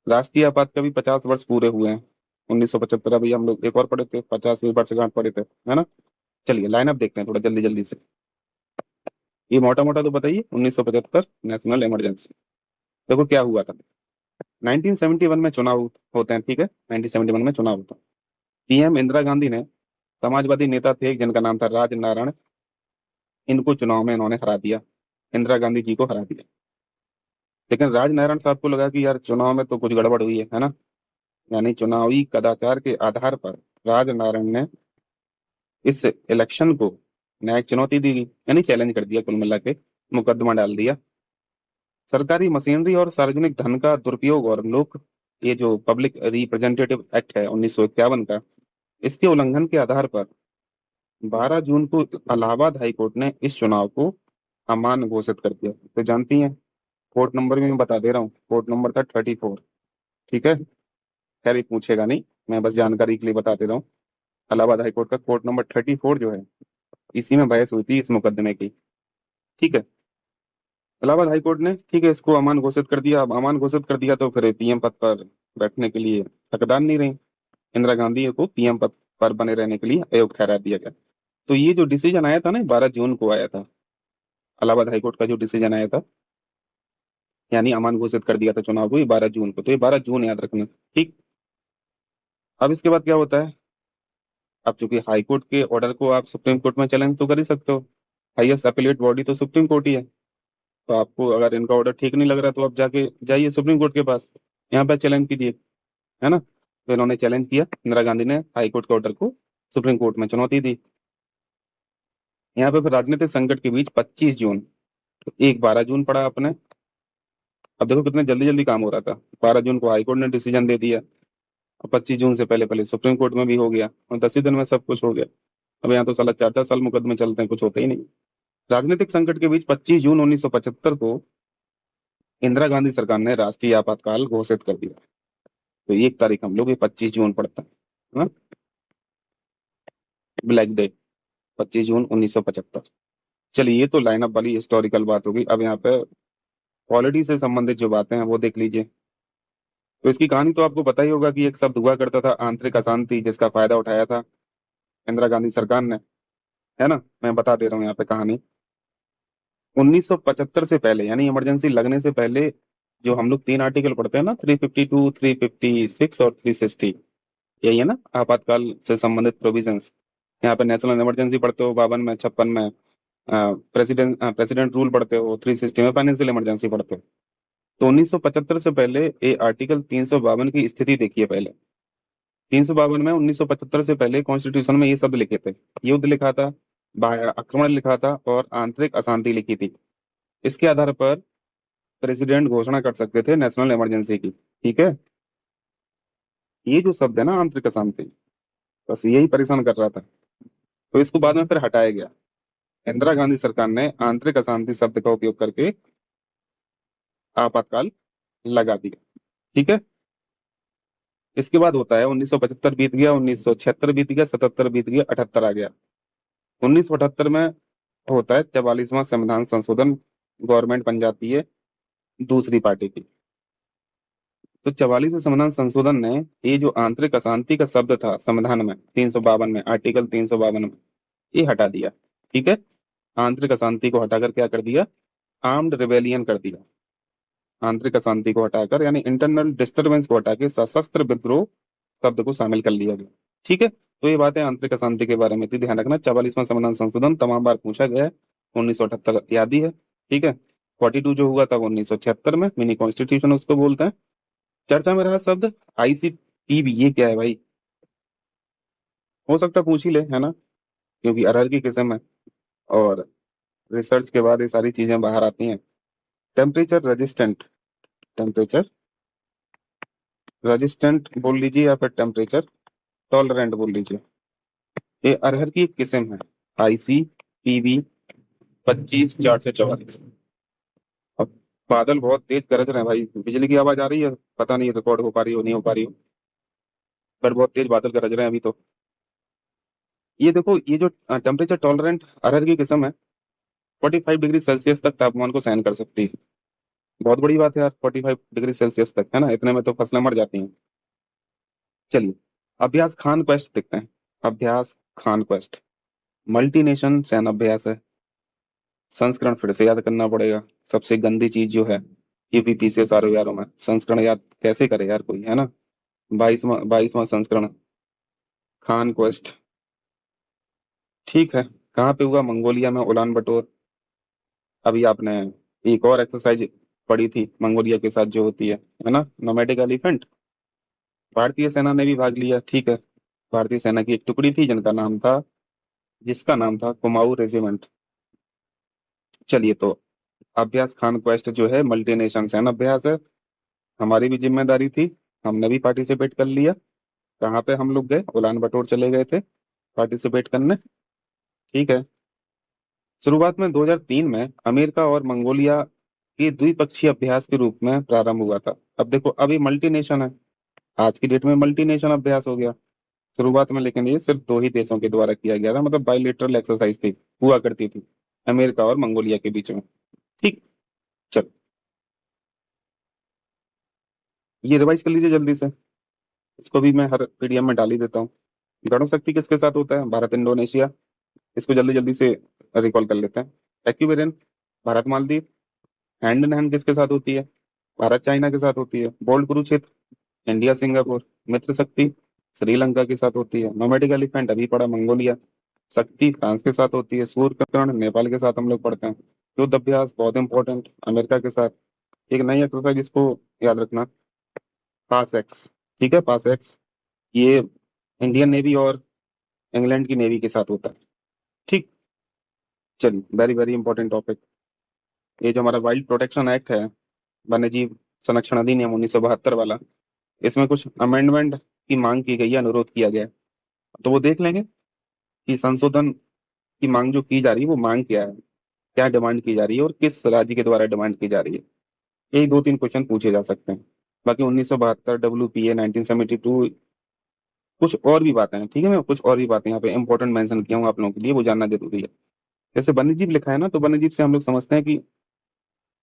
राष्ट्रीय आपात का भी 50 वर्ष पूरे हुए हैं। 1975 अभी हम लोग एक और पढ़े थे, 50वीं वर्षगांठ पढ़े थे, है ना। चलिए लाइन अप देखते हैं थोड़ा जल्दी जल्दी से। ये मोटा मोटा तो बताइए, 1975 नेशनल इमरजेंसी। देखो क्या हुआ था। 1971 में चुनाव होते हैं, ठीक है, 1971 में चुनाव होता है। पीएम इंदिरा गांधी ने, समाजवादी नेता थे जिनका नाम था राज नारायण, इनको चुनाव में इन्होंने हरा दिया, इंदिरा गांधी जी को हरा दिया। लेकिन राज नारायण साहब को लगा कि यार चुनाव में तो कुछ गड़बड़ हुई है ना। यानी चुनावी कदाचार के आधार पर राज नारायण ने इस इलेक्शन को न्यायिक चुनौती दी, यानी चैलेंज कर दिया, कुल मिला के मुकदमा डाल दिया। सरकारी मशीनरी और सार्वजनिक धन का दुरुपयोग और लोक, ये जो पब्लिक रिप्रेजेंटेटिव एक्ट है 1951 का, इसके उल्लंघन के आधार पर 12 जून को इलाहाबाद हाई कोर्ट ने इस चुनाव को अमान्य घोषित कर दिया। तो जानती हैं, कोर्ट नंबर भी मैं बता दे रहा हूँ, कोर्ट नंबर था 34। ठीक है, खैर ये पूछेगा नहीं, मैं बस जानकारी के लिए बता दे रहा हूँ। इलाहाबाद हाई कोर्ट का कोर्ट नंबर 34 जो है, इसी में बहस हुई थी इस मुकदमे की। ठीक है, इलाहाबाद हाई कोर्ट ने, ठीक है, इसको अमान घोषित कर दिया। अब अमान घोषित कर दिया तो फिर पीएम पद पर बैठने के लिए हकदार नहीं रही। इंदिरा गांधी को पीएम पद पर बने रहने के लिए अयोग्य ठहरा दिया गया। तो ये जो डिसीजन आया था ना, 12 जून को आया था, इलाहाबाद हाई कोर्ट का जो डिसीजन आया था, यानी अमान घोषित कर दिया था चुनाव को, ये 12 जून को। तो ये 12 जून याद रखना। ठीक, अब इसके बाद क्या होता है। अब चूंकि हाई कोर्ट के ऑर्डर को आप सुप्रीम कोर्ट में चैलेंज तो कर ही सकते हो, हाईएस्ट अपीलेट बॉडी तो सुप्रीम कोर्ट ही है। तो आपको अगर इनका ऑर्डर ठीक नहीं लग रहा तो आप जाके जाइए सुप्रीम कोर्ट के पास, यहाँ पे चैलेंज कीजिए, है ना। तो इन्होंने चैलेंज किया, इंदिरा गांधी ने हाई कोर्ट के ऑर्डर को सुप्रीम कोर्ट में चुनौती दी। यहाँ पे फिर राजनीतिक संकट के बीच 25 जून, तो एक 12 जून पड़ा आपने। अब देखो कितने जल्दी जल्दी काम हो रहा था। 12 जून को हाई कोर्ट ने डिसीजन दे दिया, और 25 जून से पहले पहले सुप्रीम कोर्ट में भी हो गया, और 10 ही दिन में सब कुछ हो गया। अब यहाँ तो साला 4 4 साल मुकदमे चलते हैं, कुछ होता ही नहीं। राजनीतिक संकट के बीच 25 जून 1975 को इंदिरा गांधी सरकार ने राष्ट्रीय आपातकाल घोषित कर दिया। तो एक तारीख हम लोग ये 25 जून पड़ता है ना, ब्लैक डे, 25 जून 1975। चलिए ये तो लाइनअप वाली हिस्टोरिकल बात होगी। अब यहाँ पे पॉलिटी से संबंधित जो बातें हैं वो देख लीजिए। तो इसकी कहानी तो आपको पता ही होगा कि एक शब्द हुआ करता था आंतरिक अशांति, जिसका फायदा उठाया था इंदिरा गांधी सरकार ने, है ना। मैं बता दे रहा हूँ यहाँ पे कहानी। 1975 से पहले, यानी इमरजेंसी लगने से पहले, जो हम लोग 3 आर्टिकल पढ़ते हैं ना, 352, 356 और 360, यही है ना आपातकाल से संबंधित प्रोविजंस। यहाँ पे नेशनल इमरजेंसी पढ़ते हो 52 में, 56 में प्रेसिडेंट रूल पढ़ते हो, 360 में फाइनेंशियल इमरजेंसी पढ़ते हो। तो 1975 से पहले ये आर्टिकल 352 की स्थिति देखिए पहले। 352 में 1975 से पहले कॉन्स्टिट्यूशन में ये शब्द लिखे थे, युद्ध लिखा था, बाह्य आक्रमण लिखा था, और आंतरिक अशांति लिखी थी। इसके आधार पर प्रेसिडेंट घोषणा कर सकते थे नेशनल इमरजेंसी की। ठीक है, ये जो शब्द है ना आंतरिक अशांति, बस यही परेशान कर रहा था। तो इसको बाद में फिर हटाया गया। इंदिरा गांधी सरकार ने आंतरिक अशांति शब्द का उपयोग करके आपातकाल लगा दिया। ठीक है, इसके बाद होता है 1975 बीत गया, 1976 बीत गया, 77 बीत गया, 78 आ गया। 1978 में होता है 44वां संविधान संशोधन, गवर्नमेंट बन जाती है दूसरी पार्टी की। तो 44वें संविधान संशोधन ने ये जो आंतरिक अशांति का शब्द था संविधान में 352 में, आर्टिकल 352 में, ये हटा दिया। ठीक है, आंतरिक अशांति को हटाकर क्या कर दिया, आर्म्ड रिवेलियन कर दिया। आंतरिक अशांति को हटाकर, यानी इंटरनल डिस्टरबेंस को हटा के सशस्त्र विद्रोह शब्द को शामिल कर लिया गया। ठीक है, तो ये बातें आंतरिक अशांति के बारे में थी, ध्यान रखना। 44वां संविधान संशोधन तमाम बार पूछा गया है, 1978 याद ही है। ठीक है, 42 जो हुआ था वो 1976 में, मिनी कॉन्स्टिट्यूशन उसको बोलते हैं। चर्चा में रहा शब्द आईसीटीबी, ये क्या है भाई, हो सकता है पूछ ही ले, है ना, क्योंकि अरहर की किस्म है, और रिसर्च के बाद ये सारी चीजें बाहर आती हैं। टेम्परेचर रेजिस्टेंट, टेम्परेचर रेजिस्टेंट बोल लीजिए, या फिर टेम्परेचर टॉलरेंट बोल लीजिए। ये अरहर की एक किस्म है, ICPB 25/444। अब बादल बहुत तेज गरज रहे हैं भाई, बिजली की आवाज आ रही है, पता नहीं रिकॉर्ड हो पा रही हो नहीं हो पा रही हो, पर बहुत तेज बादल गरज रहे हैं अभी तो। ये देखो, ये जो टेम्परेचर टॉलरेंट अरहर की किस्म है, 45 डिग्री सेल्सियस तक तापमान को सहन कर सकती है। बहुत बड़ी बात है यार, 45 डिग्री सेल्सियस तक, है ना, इतने में तो फसलें मर जाती हैं। चलिए, अभ्यास खान क्वेस्ट देखते हैं। अभ्यास खान क्वेस्ट मल्टी नेशन सैन्य अभ्यास है। संस्करण फिर से याद करना पड़ेगा। सबसे गंदी चीज जो है यूपीपीसीएस आरओ में, संस्करण याद कैसे करे यार कोई, है ना। 22वां संस्करण खान क्वेस्ट। ठीक है, कहाँ पे हुआ? मंगोलिया में, उलान बटोर। अभी आपने एक और एक्सरसाइज पढ़ी थी मंगोलिया के साथ जो होती है ना, नोमैडिक एलिफेंट। भारतीय सेना ने भी भाग लिया, ठीक है। भारतीय सेना की एक टुकड़ी थी जिसका नाम था कुमाऊं रेजिमेंट। चलिए, तो अभ्यास खान क्वेस्ट जो है मल्टी नेशन सैन्य अभ्यास है। हमारी भी जिम्मेदारी थी, हमने भी पार्टिसिपेट कर लिया। कहाँ पे हम लोग गए? उलान बटोर चले गए थे पार्टिसिपेट करने। ठीक है। शुरुआत में 2003 में अमेरिका और मंगोलिया के द्विपक्षीय अभ्यास के रूप में प्रारंभ हुआ था। अब देखो, अभी मल्टी नेशन है, आज की डेट में मल्टी नेशन अभ्यास हो गया। शुरुआत में लेकिन ये सिर्फ दो ही देशों के द्वारा किया गया था, मतलब बाइलेटरल एक्सरसाइज थी, हुआ करती थी अमेरिका और मंगोलिया के बीच में। ठीक। चल, ये रिवाइज कर लीजिए जल्दी से। इसको भी मैं हर पीडीएफ में डाल ही देता हूँ। गणो शक्ति किसके साथ होता है? भारत इंडोनेशिया। इसको जल्दी जल्दी से रिकॉल कर लेते हैं। Ekuverin, Bharat Maldives. Hand in hand किसके साथ होती है? भारत चाइना के साथ होती है। Bold Kurukshetra, India Singapore. Mitra Shakti Sri Lanka के साथ होती है। नोमैडिक एलिफेंट अभी पड़ा मंगोलिया। शक्ति फ्रांस के साथ होती है। सूर्यकर्ण नेपाल के साथ हम लोग पढ़ते हैं। युद्ध अभ्यास बहुत इंपॉर्टेंट, अमेरिका के साथ। एक नई एक्सरसाइज इसको याद रखना, पास एक्स। ठीक है, पास एक्स, ये इंडियन नेवी और इंग्लैंड की नेवी के साथ होता है। ठीक। चलिए, वेरी वेरी इंपॉर्टेंट टॉपिक, ये जो हमारा वाइल्ड प्रोटेक्शन एक्ट है, वन्य जीव संरक्षण अधिनियम 1972 वाला, इसमें कुछ अमेंडमेंट की मांग की गई है, अनुरोध किया गया है। तो वो देख लेंगे कि संशोधन की मांग जो की जा रही है वो मांग क्या है, क्या डिमांड की जा रही है और किस राज्य के द्वारा डिमांड की जा रही है। यही दो तीन क्वेश्चन पूछे जा सकते हैं। बाकी 1972, WPA 1972, कुछ और भी बातें हैं। ठीक है, मैं कुछ और भी बातें यहाँ पे इंपॉर्टेंट मेंशन किया हूँ आप लोगों के लिए, वो जानना जरूरी है। जैसे वन्यजीव लिखा है ना, तो वन्यजीव से हम लोग समझते हैं कि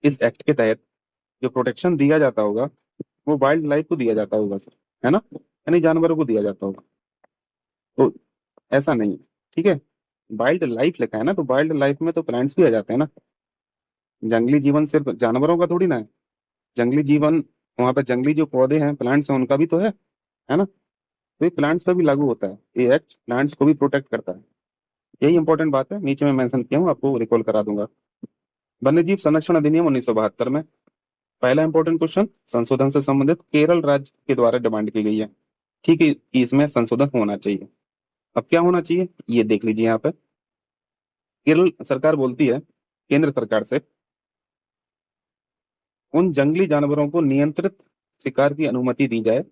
इस एक्ट के तहत जो प्रोटेक्शन दिया जाता होगा वो वाइल्ड लाइफ को दिया जाता होगा सर, है ना, यानी जानवरों को दिया जाता होगा। तो ऐसा नहीं है। ठीक है, वाइल्ड लाइफ लिखा है ना, तो वाइल्ड लाइफ में तो प्लांट्स भी आ जाते हैं ना। जंगली जीवन सिर्फ जानवरों का थोड़ी ना है। जंगली जीवन, वहां पे जंगली जो पौधे हैं, प्लांट्स हैं, उनका भी तो है ना। तो ये प्लांट्स पे भी लागू होता है, ये एक्ट प्लांट्स को भी प्रोटेक्ट करता है। यही इंपॉर्टेंट बात है, नीचे में मेंशन किया हूँ, आपको रिकॉल करा दूंगा। वन्यजीव संरक्षण अधिनियम 1972 में पहला इंपॉर्टेंट क्वेश्चन संशोधन से संबंधित केरल राज्य के द्वारा डिमांड की गई है। ठीक है, कि इसमें संशोधन होना चाहिए। अब क्या होना चाहिए ये देख लीजिए यहाँ पे। केरल सरकार बोलती है केंद्र सरकार से, उन जंगली जानवरों को नियंत्रित शिकार की अनुमति दी जाए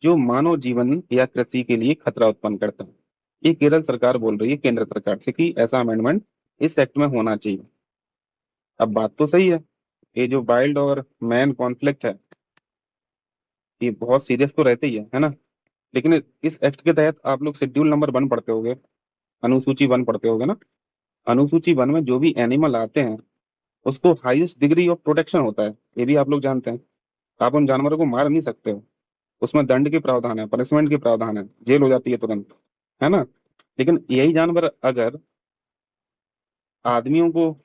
जो मानव जीवन या कृषि के लिए खतरा उत्पन्न करता है। ये केरल सरकार बोल रही है केंद्र सरकार से कि ऐसा अमेंडमेंट इस एक्ट में होना चाहिए। अब बात तो सही है, ये जो वाइल्ड और मैन कॉन्फ्लिक्ट है, ये बहुत सीरियस तो रहते ही है ना। लेकिन इस एक्ट के तहत आप लोग शेड्यूल नंबर 1 पढ़ते होगे, अनुसूची 1 पढ़ते होगे ना। अनुसूची 1 में जो भी एनिमल आते हैं उसको हाईएस्ट डिग्री ऑफ प्रोटेक्शन होता है, ये भी आप लोग जानते हैं। आप उन जानवरों को मार नहीं सकते हो, उसमें दंड के प्रावधान है, पनिशमेंट के प्रावधान है, जेल हो जाती है तुरंत, है ना। लेकिन यही जानवर अगर आदमियों को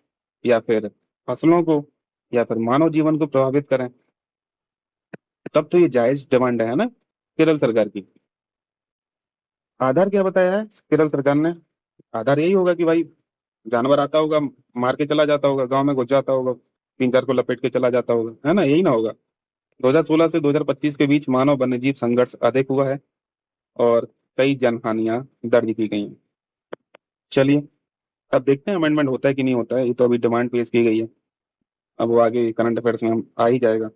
या फिर फसलों को या फिर मानव जीवन को प्रभावित करें, तब तो ये जायज डिमांड है ना केरल सरकार की। आधार क्या बताया है केरल सरकार ने? आधार यही होगा कि भाई जानवर आता होगा, मार के चला जाता होगा, गांव में घुस जाता होगा, तीन चार को लपेट के चला जाता होगा, है ना, यही ना होगा। 2016 से 2025 के बीच मानव वन्यजीव संघर्ष अधिक हुआ है और कई जनहानियां दर्ज की गई हैं। चलिए, अब देखते हैं अमेंडमेंट होता है कि नहीं होता है, ये तो अभी डिमांड पेश की गई है। अब वो आगे करंट अफेयर्स में हम आ ही जाएगा।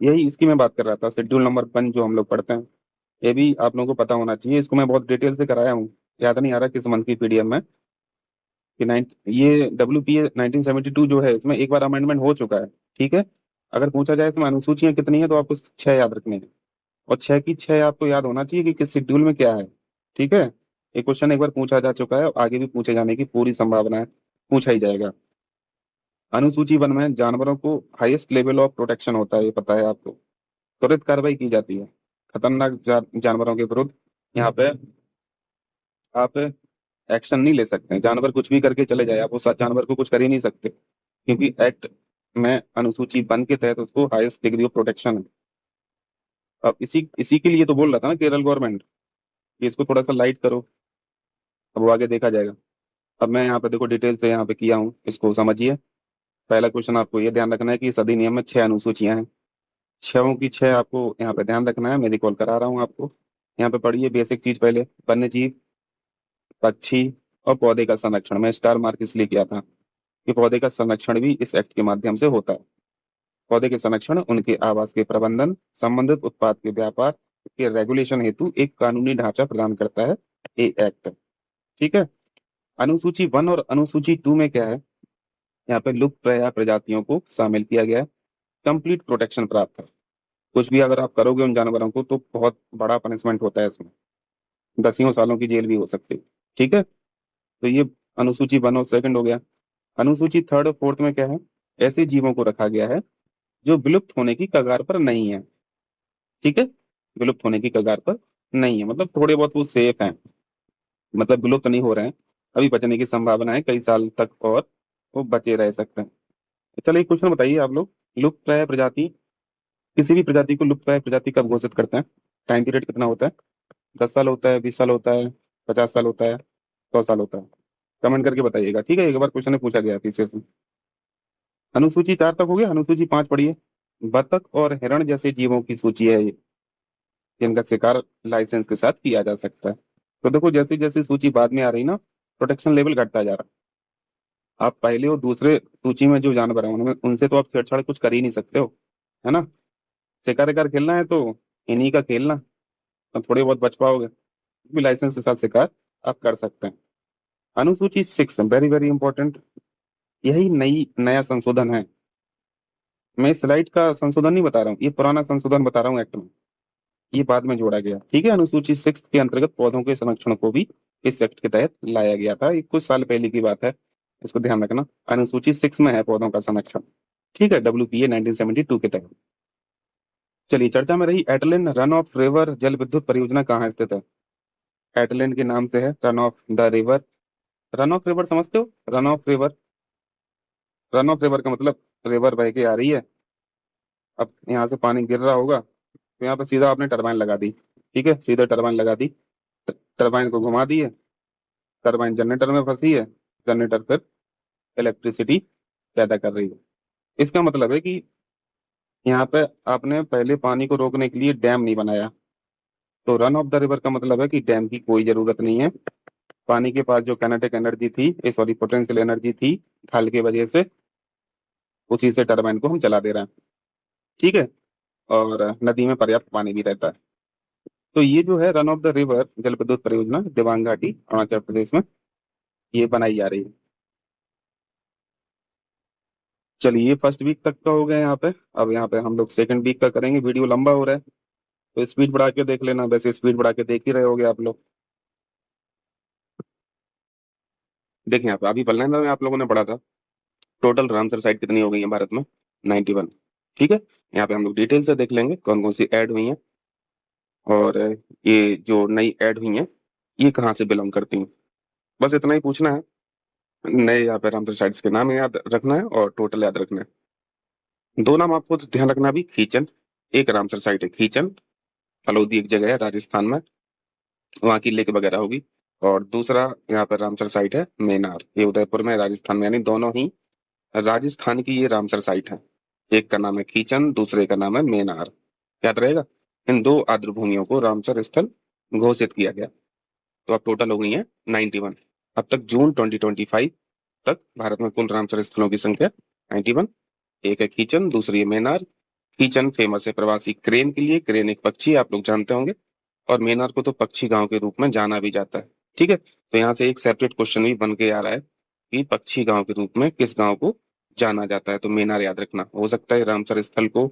यही इसकी मैं बात कर रहा था, शेड्यूल नंबर 1 जो हम लोग पढ़ते हैं, ये भी आप लोगों को पता होना चाहिए। इसको मैं बहुत डिटेल से कराया हूँ, याद नहीं आ रहा किस मंथ की पीडीएफ में, कि ये WPA 1972 जो है, इसमें एक बार अमेंडमेंट हो चुका है। ठीक है, अगर पूछा जाए इसमें अनुसूचियां कितनी है तो आपको 6 याद रखनी है, और 6 की 6 आपको याद होना चाहिए कि किस शेड्यूल में क्या है। ठीक है, ये क्वेश्चन एक बार पूछा जा चुका है और आगे भी पूछे जाने की पूरी संभावना है, पूछा ही जाएगा। अनुसूची वन में जानवरों को हाईएस्ट लेवल ऑफ प्रोटेक्शन होता है, ये पता है आपको। त्वरित कार्रवाई की जाती है खतरनाक जानवरों के विरुद्ध। यहाँ पे आप एक्शन नहीं ले सकते हैं, जानवर कुछ भी करके चले जाए, आप उस जानवर को कुछ कर ही नहीं सकते, क्योंकि एक्ट में अनुसूची वन के तहत उसको हाईएस्ट डिग्री ऑफ प्रोटेक्शन है। अब इसी इसी के लिए तो बोल रहा था ना केरल गवर्नमेंट कि इसको थोड़ा सा लाइट करो। अब वो आगे देखा जाएगा। अब मैं यहाँ पे देखो डिटेल से यहाँ पे किया हूँ, इसको समझिए। पहला क्वेश्चन आपको ये ध्यान रखना है कि इस अधिनियम में 6 अनुसूचियां हैं। छहों की छह आपको यहाँ पे ध्यान रखना है, मैं रिकॉल करा रहा हूँ आपको। यहाँ पे पढ़िए बेसिक चीज पहले, वन्य जीव, पक्षी और पौधे का संरक्षण। मैं स्टार मार्क इसलिए किया था कि पौधे का संरक्षण भी इस एक्ट के माध्यम से होता है। पौधे के संरक्षण, उनके आवास के प्रबंधन, संबंधित उत्पाद के व्यापार के रेगुलेशन हेतु एक कानूनी ढांचा प्रदान करता है ये एक्ट। ठीक है। अनुसूची वन और अनुसूची टू में क्या है, यहाँ पे लुप्त प्राय प्रजातियों को शामिल किया गया है। कंप्लीट प्रोटेक्शन प्राप्त है। कुछ भी अगर आप करोगे उन जानवरों को तो बहुत बड़ा पनिशमेंट होता है इसमें, दसियों सालों की जेल भी हो सकती है। ठीक है। तो ये अनुसूची वन और सेकंड हो गया। अनुसूची थर्ड और फोर्थ में क्या है, ऐसे जीवों को रखा गया है जो विलुप्त होने की कगार पर नहीं है। ठीक है। विलुप्त होने की कगार पर नहीं है मतलब थोड़े बहुत वो सेफ हैं, मतलब विलुप्त नहीं हो रहे हैं, अभी बचने की संभावना है कई साल तक और वो बचे रह सकते हैं। चलिए एक क्वेश्चन बताइए आप लोग, लुप्त प्राय प्रजाति, किसी भी प्रजाति को लुप्त प्राय प्रजाति कब घोषित करते हैं? टाइम पीरियड कितना होता है? 10 साल होता है, 20 साल होता है, 50 साल होता है, 100 साल होता है? कमेंट करके बताइएगा। ठीक है, एक बार क्वेश्चन में पूछा गया पीछे से। अनुसूची 4 तक हो गया, अनुसूची 5 पढ़िए। बतख और हिरण जैसे जीवों की सूची है ये, जिनका शिकार लाइसेंस के साथ किया जा सकता है। तो देखो जैसे जैसे सूची बाद में आ रही ना, प्रोटेक्शन लेवल घटता जा रहा है। आप पहले और दूसरे सूची में जो जानवर है उनमें उनसे तो आप छेड़छाड़ कुछ कर ही नहीं सकते हो, है ना। शिकार शिकार खेलना है तो इन्हीं का खेलना, तो थोड़े बहुत बच पाओगे, भी लाइसेंस के साथ शिकार आप कर सकते हैं। अनुसूची 6 वेरी वेरी इंपॉर्टेंट, यही नया संशोधन है। मैं इस स्लाइड का संशोधन नहीं बता रहा हूँ, ये पुराना संशोधन बता रहा हूँ एक्ट में, ये बाद में जोड़ा गया। ठीक है। अनुसूची 6 के अंतर्गत पौधों के संरक्षण को भी इस एक्ट के तहत लाया गया था, ये कुछ साल पहले की बात है, इसको ध्यान रखना। अनुसूची 6 में है पौधों का संरक्षण। ठीक है, WPA 1972 के तहत। चलिए चर्चा में रही एटलिन रन ऑफ रिवर जल विद्युत परियोजना कहाँ स्थित है? एटलिन के नाम से है, run of the river. Run of river समझते हो? Run of river, run of river का मतलब रिवर बह के आ रही है, अब यहाँ से पानी गिर रहा होगा तो यहाँ पे सीधा आपने टरबाइन लगा दी। ठीक है, सीधे टरबाइन लगा दी, टरबाइन को घुमा दिए, टरबाइन जनरेटर में फंसी है, जनरेटर फिर इलेक्ट्रिसिटी पैदा कर रही है। इसका मतलब है कि यहाँ पे आपने पहले पानी को रोकने के लिए डैम नहीं बनाया। तो रन ऑफ द रिवर का मतलब है कि डैम की कोई जरूरत नहीं है। पानी के पास जो काइनेटिक एनर्जी थी, सॉरी पोटेंशियल एनर्जी थी ढाल की वजह से, उसी से टरबाइन को हम चला दे रहे हैं। ठीक है। और नदी में पर्याप्त पानी भी रहता है। तो ये जो है रन ऑफ द रिवर जल विद्युत परियोजना दिबांग घाटी अरुणाचल प्रदेश में ये बनाई जा रही है। चलिए फर्स्ट वीक तक का हो गया यहाँ पे। अब यहाँ पे हम लोग सेकंड वीक का करेंगे, वीडियो लंबा हो रहा है तो स्पीड बढ़ा के देख लेना, वैसे स्पीड बढ़ा के देख ही रहे होगे आप लोग। देखिए यहाँ पे अभी बल्लैंड में आप लोगों ने पढ़ा था टोटल रामसर साइट कितनी हो गई है भारत में, 91। ठीक है। यहाँ पे हम लोग डिटेल से देख लेंगे कौन कौन सी ऐड हुई हैं, और ये जो नई ऐड हुई हैं ये कहाँ से बिलोंग करती हैं। बस इतना ही पूछना है। नए यहाँ पे रामसर साइट्स के नाम याद रखना है और टोटल याद रखना है। दो नाम आपको ध्यान रखना भी, खींचन, एक रामसर साइट है खींचन, फलोदी एक जगह है राजस्थान में, वहाँ की लेक वगैरह होगी। और दूसरा यहाँ पर रामसर साइट है मेनार, ये उदयपुर में राजस्थान में, यानी दोनों ही राजस्थान की ये रामसर साइट है। एक का नाम है खींचन, दूसरे का नाम है मेनार, याद रहेगा। इन दो आर्द्र भूमियों को रामसर स्थल घोषित किया गया। तो अब टोटल हो गई है 91। अब तक जून 2025 तक भारत में कुल रामसर स्थलों की संख्या 91। एक है खींचन, दूसरी है मेनार। खींचन फेमस है प्रवासी क्रेन के लिए, क्रेन एक पक्षी आप लोग जानते होंगे, और मेनार को तो पक्षी गांव के रूप में जाना भी जाता है। ठीक है। तो यहाँ से एक सेपरेट क्वेश्चन भी बन के आ रहा है कि पक्षी गांव के रूप में किस गांव को जाना जाता है, तो मेनार याद रखना। हो सकता है रामसर स्थल को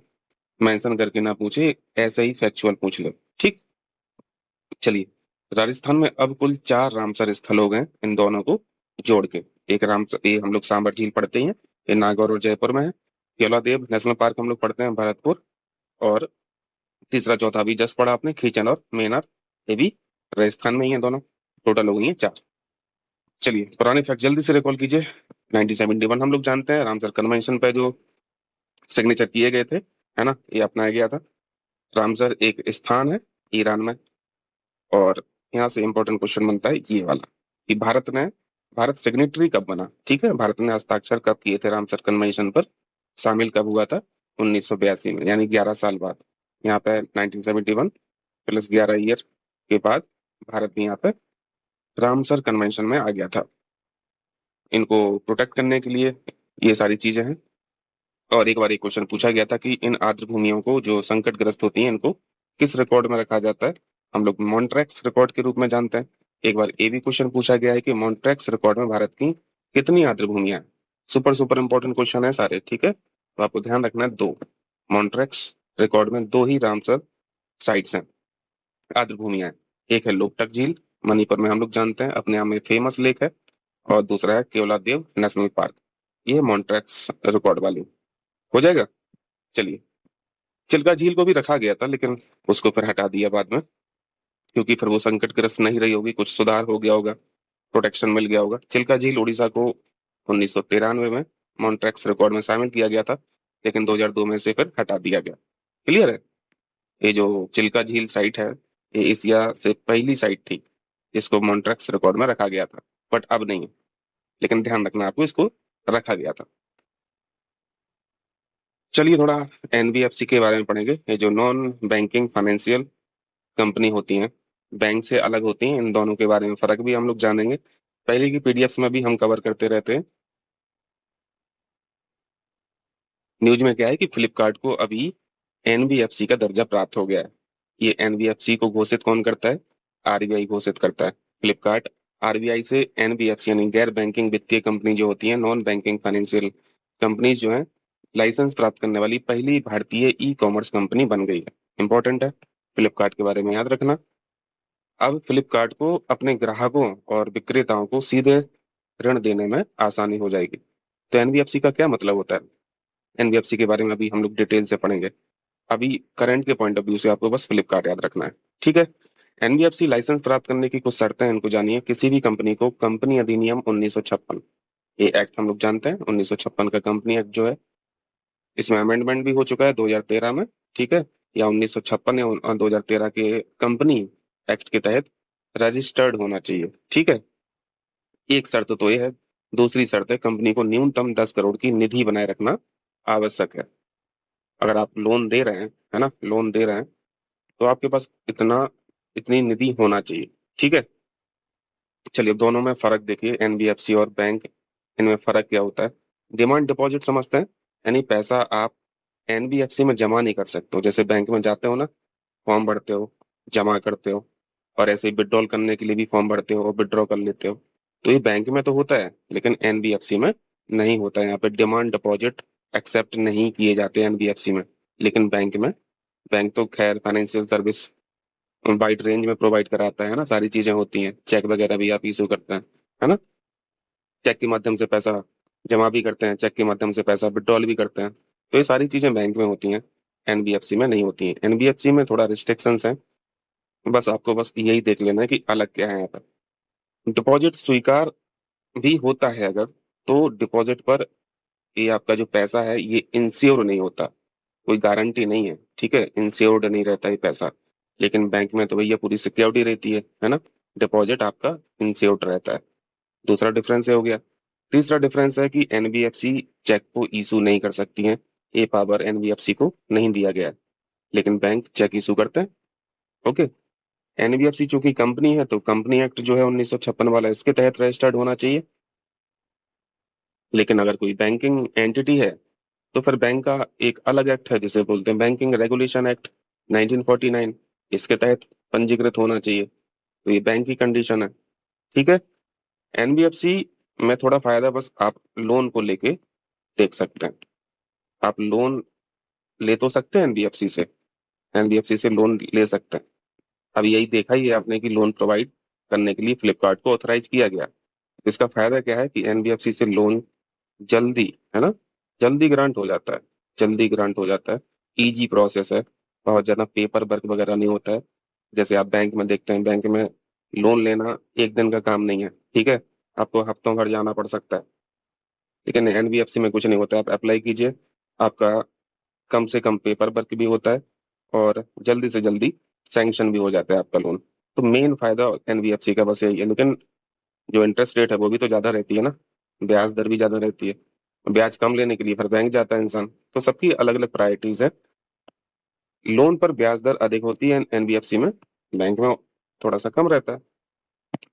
मेंशन करके ना पूछे, ऐसे ही फैक्चुअल पूछ ले। ठीक। चलिए, राजस्थान में अब कुल 4 रामसर स्थल हो गए इन दोनों को जोड़ के। एक रामसर, ये हम लोग सांबर झील पढ़ते हैं, ये नागौर और जयपुर में है। केवलादेव नेशनल पार्क हम लोग पढ़ते हैं भरतपुर। और तीसरा चौथा भी जस्ट पढ़ा आपने, खीचन और मेनर, ये भी राजस्थान में ही है दोनों। टोटल हो गई है 4। चलिए पुराने फैक्ट जल्दी से रिकॉल कीजिए। 1971 हम लोग जानते हैं रामसर कन्वेंशन पे जो सिग्नेचर किए गए थे, है ना, ये अपनाया गया था। रामसर एक स्थान है ईरान में। और यहाँ से इंपॉर्टेंट क्वेश्चन बनता है ये वाला कि भारत सिग्नेटरी कब बना। ठीक है, भारत ने हस्ताक्षर कब किए थे रामसर कन्वेंशन पर, शामिल कब हुआ था, 1982 में, यानी 11 साल बाद। यहाँ पे 1971 प्लस 11 ईयर के बाद भारत भी यहाँ पे रामसर कन्वेंशन में आ गया था। इनको प्रोटेक्ट करने के लिए ये सारी चीजें हैं। और एक बार एक क्वेश्चन पूछा गया था कि इन आर्द्र भूमियों को जो संकटग्रस्त होती हैं इनको किस रिकॉर्ड में रखा जाता है। हम लोग मॉन्ट्रैक्स रिकॉर्ड के रूप में जानते हैं। एक बार ये भी क्वेश्चन पूछा गया है कि मॉन्ट्रैक्स रिकॉर्ड में भारत की कितनी आर्द्र भूमियां हैं। सुपर सुपर इंपॉर्टेंट क्वेश्चन है सारे, ठीक है। तो आपको ध्यान रखना है, 2 मॉन्ट्रैक्स रिकॉर्ड में 2 ही रामसर साइट्स हैं, आर्द्र भूमियां हैं। एक है लोकटक झील, मणिपुर में, हम लोग जानते हैं अपने आप में फेमस लेक है। और दूसरा है केवलादेव नेशनल पार्क। ये मॉन्ट्रैक्स रिकॉर्ड वाली हो जाएगा। चलिए, चिल्का झील को भी रखा गया था लेकिन उसको फिर हटा दिया बाद में, क्योंकि फिर वो संकटग्रस्त नहीं रही होगी, कुछ सुधार हो गया होगा, प्रोटेक्शन मिल गया होगा। चिल्का झील उड़ीसा को 1993 में मॉन्ट्रैक्स रिकॉर्ड में शामिल किया गया था, लेकिन 2002 में से फिर हटा दिया गया। क्लियर है। ये जो चिल्का झील साइट है, ये एशिया से पहली साइट थी जिसको मॉन्ट्रैक्स रिकॉर्ड में रखा गया था, बट अब नहीं है। लेकिन ध्यान रखना आपको, इसको रखा गया था। चलिए थोड़ा एनबीएफसी के बारे में पढ़ेंगे। ये जो नॉन बैंकिंग फाइनेंशियल कंपनी होती हैं, बैंक से अलग होती हैं, इन दोनों के बारे में फर्क भी हम लोग जानेंगे। पहले की पीडीएफ्स में भी हम कवर करते रहते हैं। न्यूज में क्या है कि फ्लिपकार्ट को अभी एनबीएफसी का दर्जा प्राप्त हो गया है। ये एनबीएफसी को घोषित कौन करता है, आरबीआई घोषित करता है। फ्लिपकार्ट आरबीआई से एनबीएफसी यानी गैर बैंकिंग वित्तीय कंपनी जो होती है, नॉन बैंकिंग फाइनेंशियल कंपनीज जो है, लाइसेंस प्राप्त करने वाली पहली भारतीय ई कॉमर्स कंपनी बन गई है। इंपॉर्टेंट है, फ्लिपकार्ट के बारे में याद रखना। अब फ्लिपकार्ट को अपने ग्राहकों और विक्रेताओं को सीधे ऋण देने में आसानी हो जाएगी। तो एनबीएफसी का क्या मतलब होता है, एनबीएफसी के बारे में अभी हम लोग डिटेल से पढ़ेंगे। अभी करंट के पॉइंट ऑफ व्यू से आपको बस फ्लिपकार्ट याद रखना है, ठीक है। एनबीएफसी लाइसेंस प्राप्त करने की कुछ शर्तें हैं, इनको जानिए। किसी भी कंपनी को कंपनी अधिनियम 1956, ये एक्ट हम लोग जानते हैं, 1956 का कंपनी एक्ट जो है, इसमें अमेंडमेंट भी हो चुका है 2013 में, ठीक है। या 1956 या 2013 के कंपनी एक्ट के तहत रजिस्टर्ड होना चाहिए, ठीक है। एक शर्त तो ये है। दूसरी शर्त है, कंपनी को न्यूनतम 10 करोड़ की निधि बनाए रखना आवश्यक है। अगर आप लोन दे रहे हैं, है ना, लोन दे रहे हैं, तो आपके पास इतनी निधि होना चाहिए, ठीक है। चलिए, दोनों में फर्क देखिए, एनबीएफसी और बैंक, इनमें फर्क क्या होता है। डिमांड डिपॉजिट समझते हैं, यानी पैसा आप एनबीएफसी में जमा नहीं कर सकते हो। जैसे बैंक में जाते हो ना, फॉर्म भरते हो, जमा करते हो, और ऐसे ही विड्रॉल करने के लिए भी फॉर्म भरते हो और विड्रॉ कर लेते हो। तो ये बैंक में तो होता है लेकिन एनबीएफसी में नहीं होता है। यहाँ पे डिमांड डिपॉजिट एक्सेप्ट नहीं किए जाते एनबीएफसी में, लेकिन बैंक में, बैंक तो खैर फाइनेंशियल सर्विस वाइड रेंज में प्रोवाइड कराता है ना, सारी चीजें होती हैं, चेक वगैरह भी आप इशू करते हैं, है ना। चेक के माध्यम से पैसा जमा भी करते हैं, चेक के माध्यम से पैसा विड्रॉल भी करते हैं। तो ये सारी चीजें बैंक में होती हैं, एनबीएफसी में नहीं होती हैं। एनबीएफसी में थोड़ा रिस्ट्रिक्शंस हैं, बस आपको बस यही देख लेना है कि अलग क्या है यहाँ पर। डिपॉजिट स्वीकार भी होता है अगर, तो डिपॉजिट पर ये आपका जो पैसा है ये इंश्योर नहीं होता, कोई गारंटी नहीं है, ठीक है, इंश्योर्ड नहीं रहता ये पैसा। लेकिन बैंक में तो भैया पूरी सिक्योरिटी रहती है ना। डिपॉजिट आपका इंश्योर्ड रहता है। दूसरा डिफरेंस ये हो गया। तीसरा डिफरेंस है कि एनबीएफसी चेक को इशू नहीं कर सकती है, ये पावर एनबीएफसी को नहीं दिया गया है, लेकिन बैंक चेक इशू करते हैं। ओके। एनबीएफसी चूंकि कंपनी है तो कंपनी एक्ट जो है 1956 वाला, इसके तहत रजिस्टर्ड होना चाहिए। लेकिन अगर कोई बैंकिंग एंटिटी है तो फिर बैंक का एक अलग एक्ट है जिसे बोलते हैं बैंकिंग रेगुलेशन एक्ट 1949, इसके तहत पंजीकृत होना चाहिए। तो ये बैंक की कंडीशन है, ठीक है। एनबीएफसी में थोड़ा फायदा, बस आप लोन को लेके देख सकते हैं। आप लोन ले तो सकते हैं एनबीएफसी से, एनबीएफसी से लोन ले सकते हैं। अब यही देखा ही है आपने कि लोन प्रोवाइड करने के लिए फ्लिपकार्ट को ऑथराइज किया गया। इसका फायदा क्या है कि एनबीएफसी से लोन जल्दी, है ना, जल्दी ग्रांट हो जाता है, जल्दी ग्रांट हो जाता है। इजी प्रोसेस है, बहुत ज्यादा पेपर वर्क वगैरह नहीं होता है। जैसे आप बैंक में देखते हैं, बैंक में लोन लेना एक दिन का काम नहीं है, ठीक है, आपको हफ्तों भर जाना पड़ सकता है। लेकिन एनबीएफसी में कुछ नहीं होता है, आप अप्लाई कीजिए, आपका कम से कम पेपर वर्क भी होता है और जल्दी से जल्दी सैंक्शन भी हो जाता है आपका लोन। तो मेन फायदा एनबीएफसी का बस यही है, लेकिन जो इंटरेस्ट रेट है वो भी तो ज्यादा रहती है ना, ब्याज दर भी ज्यादा रहती है। ब्याज कम लेने के लिए फिर बैंक जाता है इंसान। तो सबकी अलग अलग प्रायोरिटीज है। लोन पर ब्याज दर अधिक होती है एनबीएफसी में, बैंक में थोड़ा सा कम रहता है।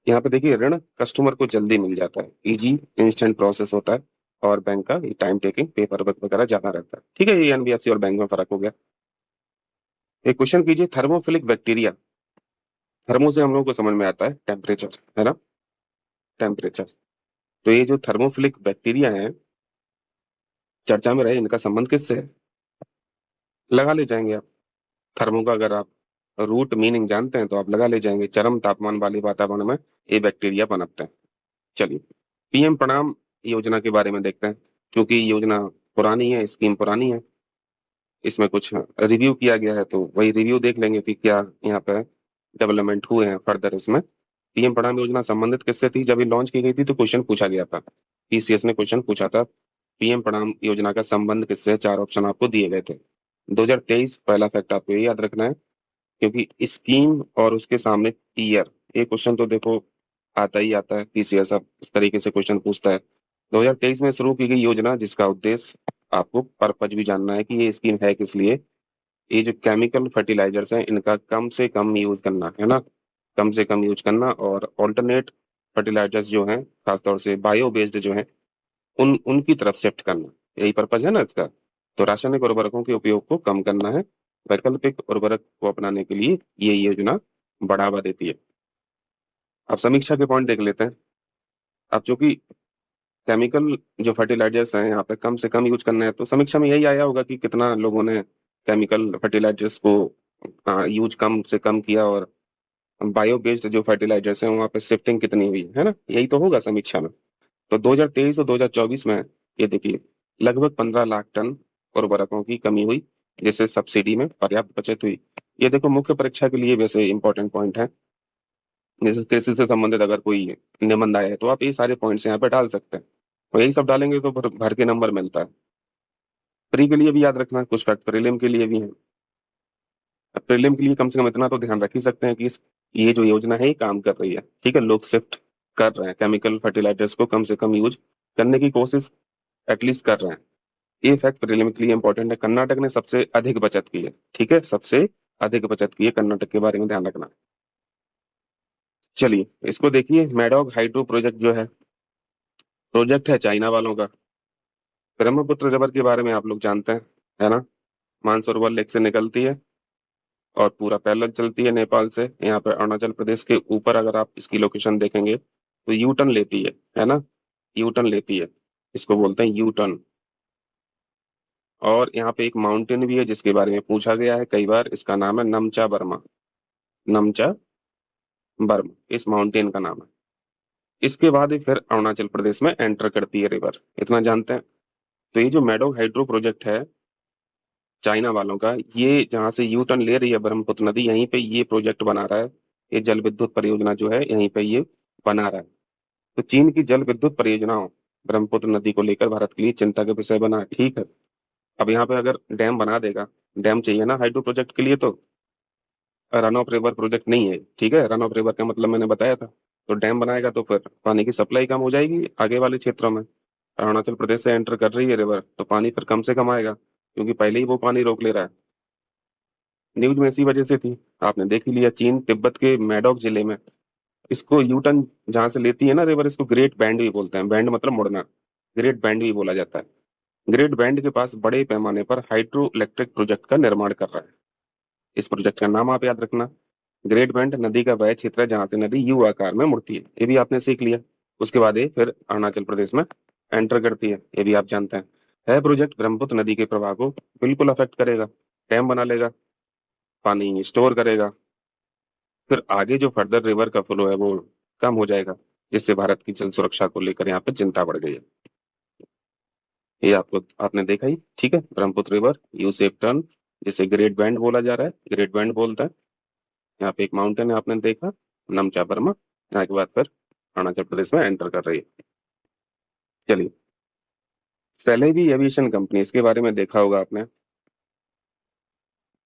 यहाँ पे देखिए, ऋण कस्टमर को जल्दी मिल जाता है, इजी इंस्टेंट प्रोसेस होता है, और बैंक का टाइम टेकिंग पेपर वर्क वगैरह ज्यादा रहता है। ठीक है, ये एनबीएफसी और बैंक में फर्क हो गया। एक क्वेश्चन कीजिए, थर्मोफिलिक बैक्टीरिया। थर्मो से हम लोगों को समझ में आता है टेम्परेचर, है ना, टेम्परेचर। तो ये जो थर्मोफिलिक बैक्टीरिया है, चर्चा में रहे, इनका संबंध किससे है? लगा ले जाएंगे आप। थर्मो का अगर आप रूट मीनिंग जानते हैं तो आप लगा ले जाएंगे, चरम तापमान वाले वातावरण में ये बैक्टीरिया पनपते हैं। चलिए, पीएम प्रणाम योजना के बारे में देखते हैं। क्योंकि योजना पुरानी है, स्कीम पुरानी है, इसमें कुछ रिव्यू किया गया है, तो वही रिव्यू देख लेंगे कि क्या यहाँ पे डेवलपमेंट हुए हैं फर्दर इसमें। पीएम प्रणाम योजना संबंधित किससे थी? जब ये लॉन्च की गई थी तो क्वेश्चन पूछा गया था, पीसीएस ने क्वेश्चन पूछा था, पीएम प्रणाम योजना का संबंध किससे है? चार ऑप्शन आपको दिए गए थे। 2023 पहला फैक्ट आपको ये याद रखना है, क्योंकि स्कीम और उसके सामने ईयर, ये क्वेश्चन तो देखो आता ही आता है, पीसीएस अब इस तरीके से क्वेश्चन पूछता है। 2023 में शुरू की गई योजना जिसका उद्देश्य, आपको पर्पज भी जानना है कि ये स्कीम है किस लिए। ये जो केमिकल फर्टिलाइजर्स हैं इनका कम से कम यूज करना, है ना, कम से कम यूज करना, और ऑल्टरनेट फर्टिलाइजर्स जो हैं, खासतौर से बायो बेस्ड जो हैं, उन उनकी तरफ शिफ्ट करना, यही पर्पज है ना इसका। तो रासायनिक उर्वरकों के उपयोग को कम करना है, वैकल्पिक उर्वरक को अपनाने के लिए ये योजना बढ़ावा देती है। अब समीक्षा के पॉइंट देख लेते हैं। अब चूंकि केमिकल जो फर्टिलाइजर्स हैं यहाँ पे कम से कम यूज करना है, तो समीक्षा में यही आया होगा कि कितना लोगों ने केमिकल फर्टिलाइजर्स को यूज कम से कम किया, और बायो बेस्ड जो फर्टिलाइजर्स हैं वहाँ पे शिफ्टिंग कितनी हुई है ना, यही तो होगा समीक्षा में। तो 2023 और 2024 में ये देखिए, लगभग 15 लाख टन उर्वरकों की कमी हुई, जिससे सब्सिडी में पर्याप्त बचत हुई। ये देखो मुख्य परीक्षा के लिए वैसे इंपॉर्टेंट पॉइंट है, जैसे कृषि से संबंधित अगर कोई निबंध आया है तो आप ये सारे पॉइंट्स यहाँ पे डाल सकते हैं, और यही सब डालेंगे तो भर के नंबर मिलता है। प्री के लिए भी याद रखना, कुछ फैक्ट प्रीलिम के लिए भी है। अब प्रीलिम के लिए कम से कम इतना तो ध्यान रख ही सकते हैं कि ये जो योजना है ये काम कर रही है, ठीक है, लोग शिफ्ट कर रहे हैं, केमिकल फर्टिलाइजर्स को कम से कम यूज करने की कोशिश एटलीस्ट कर रहे हैं। ये फैक्ट प्रीलिम के लिए इंपॉर्टेंट है। कर्नाटक ने सबसे अधिक बचत की है, ठीक है, सबसे अधिक बचत की है, कर्नाटक के बारे में ध्यान रखना। चलिए इसको देखिए, मैडॉक हाइड्रो प्रोजेक्ट जो है, प्रोजेक्ट है चाइना वालों का। ब्रह्मपुत्र रिवर के बारे में आप लोग जानते हैं, है ना, मानसरोवर लेक से निकलती है और पूरा पैरेलल चलती है नेपाल से। यहाँ पे अरुणाचल प्रदेश के ऊपर अगर आप इसकी लोकेशन देखेंगे तो यू टर्न लेती है ना, यू टर्न लेती है, इसको बोलते हैं यू टर्न। और यहाँ पे एक माउंटेन भी है जिसके बारे में पूछा गया है कई बार, इसका नाम है नमचा बर्मा, नमचा बर्मा इस माउंटेन का नाम है। इसके बाद ये फिर अरुणाचल प्रदेश में एंटर करती है रिवर, इतना जानते हैं। तो ये जो मैडोक हाइड्रो प्रोजेक्ट है चाइना वालों का, ये जहां से यू टर्न ले रही है ब्रह्मपुत्र नदी, यहीं पे ये प्रोजेक्ट बना रहा है। ये जल विद्युत परियोजना जो है यहीं पे ये बना रहा है। तो चीन की जल विद्युत परियोजनाओं ब्रह्मपुत्र नदी को लेकर भारत के लिए चिंता का विषय बना, ठीक है। अब यहाँ पे अगर डैम बना देगा, डैम चाहिए ना हाइड्रो प्रोजेक्ट के लिए, तो रन ऑफ रिवर प्रोजेक्ट नहीं है, ठीक है, रन ऑफ रिवर का मतलब मैंने बताया था। तो डैम बनाएगा तो फिर पानी की सप्लाई कम हो जाएगी आगे वाले क्षेत्रों में। अरुणाचल प्रदेश से एंटर कर रही है रिवर तो पानी फिर कम से कम आएगा, क्योंकि पहले ही वो पानी रोक ले रहा है। न्यूज में इसी वजह से थी, आपने देख ही लिया, चीन तिब्बत के मैडोक जिले में इसको यू टर्न जहां से लेती है ना रिवर, इसको ग्रेट बैंड भी बोलते हैं, बैंड मतलब मुड़ना, ग्रेट बैंड भी बोला जाता है। ग्रेट बैंड के पास बड़े पैमाने पर हाइड्रो इलेक्ट्रिक प्रोजेक्ट का निर्माण कर रहा है। इस प्रोजेक्ट का नाम आप याद रखना। ग्रेट बैंड नदी का वह क्षेत्र है जहां से नदी यू आकार में मुड़ती है, ये भी आपने सीख लिया। उसके बाद ये फिर अरुणाचल प्रदेश में एंटर करती है, ये भी आप जानते हैं। है प्रोजेक्ट ब्रह्मपुत्र नदी के प्रवाह को बिल्कुल अफेक्ट करेगा, डैम बना लेगा, पानी स्टोर करेगा, फिर आगे जो फर्दर रिवर का फ्लो है वो कम हो जाएगा, जिससे भारत की जल सुरक्षा को लेकर यहाँ पे चिंता बढ़ गई है। ये आपको आपने देखा ही, ठीक है। Brahmaputra river, U shape turn, जिसे ग्रेट बैंड बोला जा रहा है, ग्रेट बैंड बोलता है। यहाँ पे एक माउंटेन है, आपने देखा, नमचा बर्मा। यहाँ के बाद फिर अरुणाचल प्रदेश में एंटर कर रही है। चलिए, सेलेबी एविएशन कंपनी, इसके बारे में देखा होगा आपने।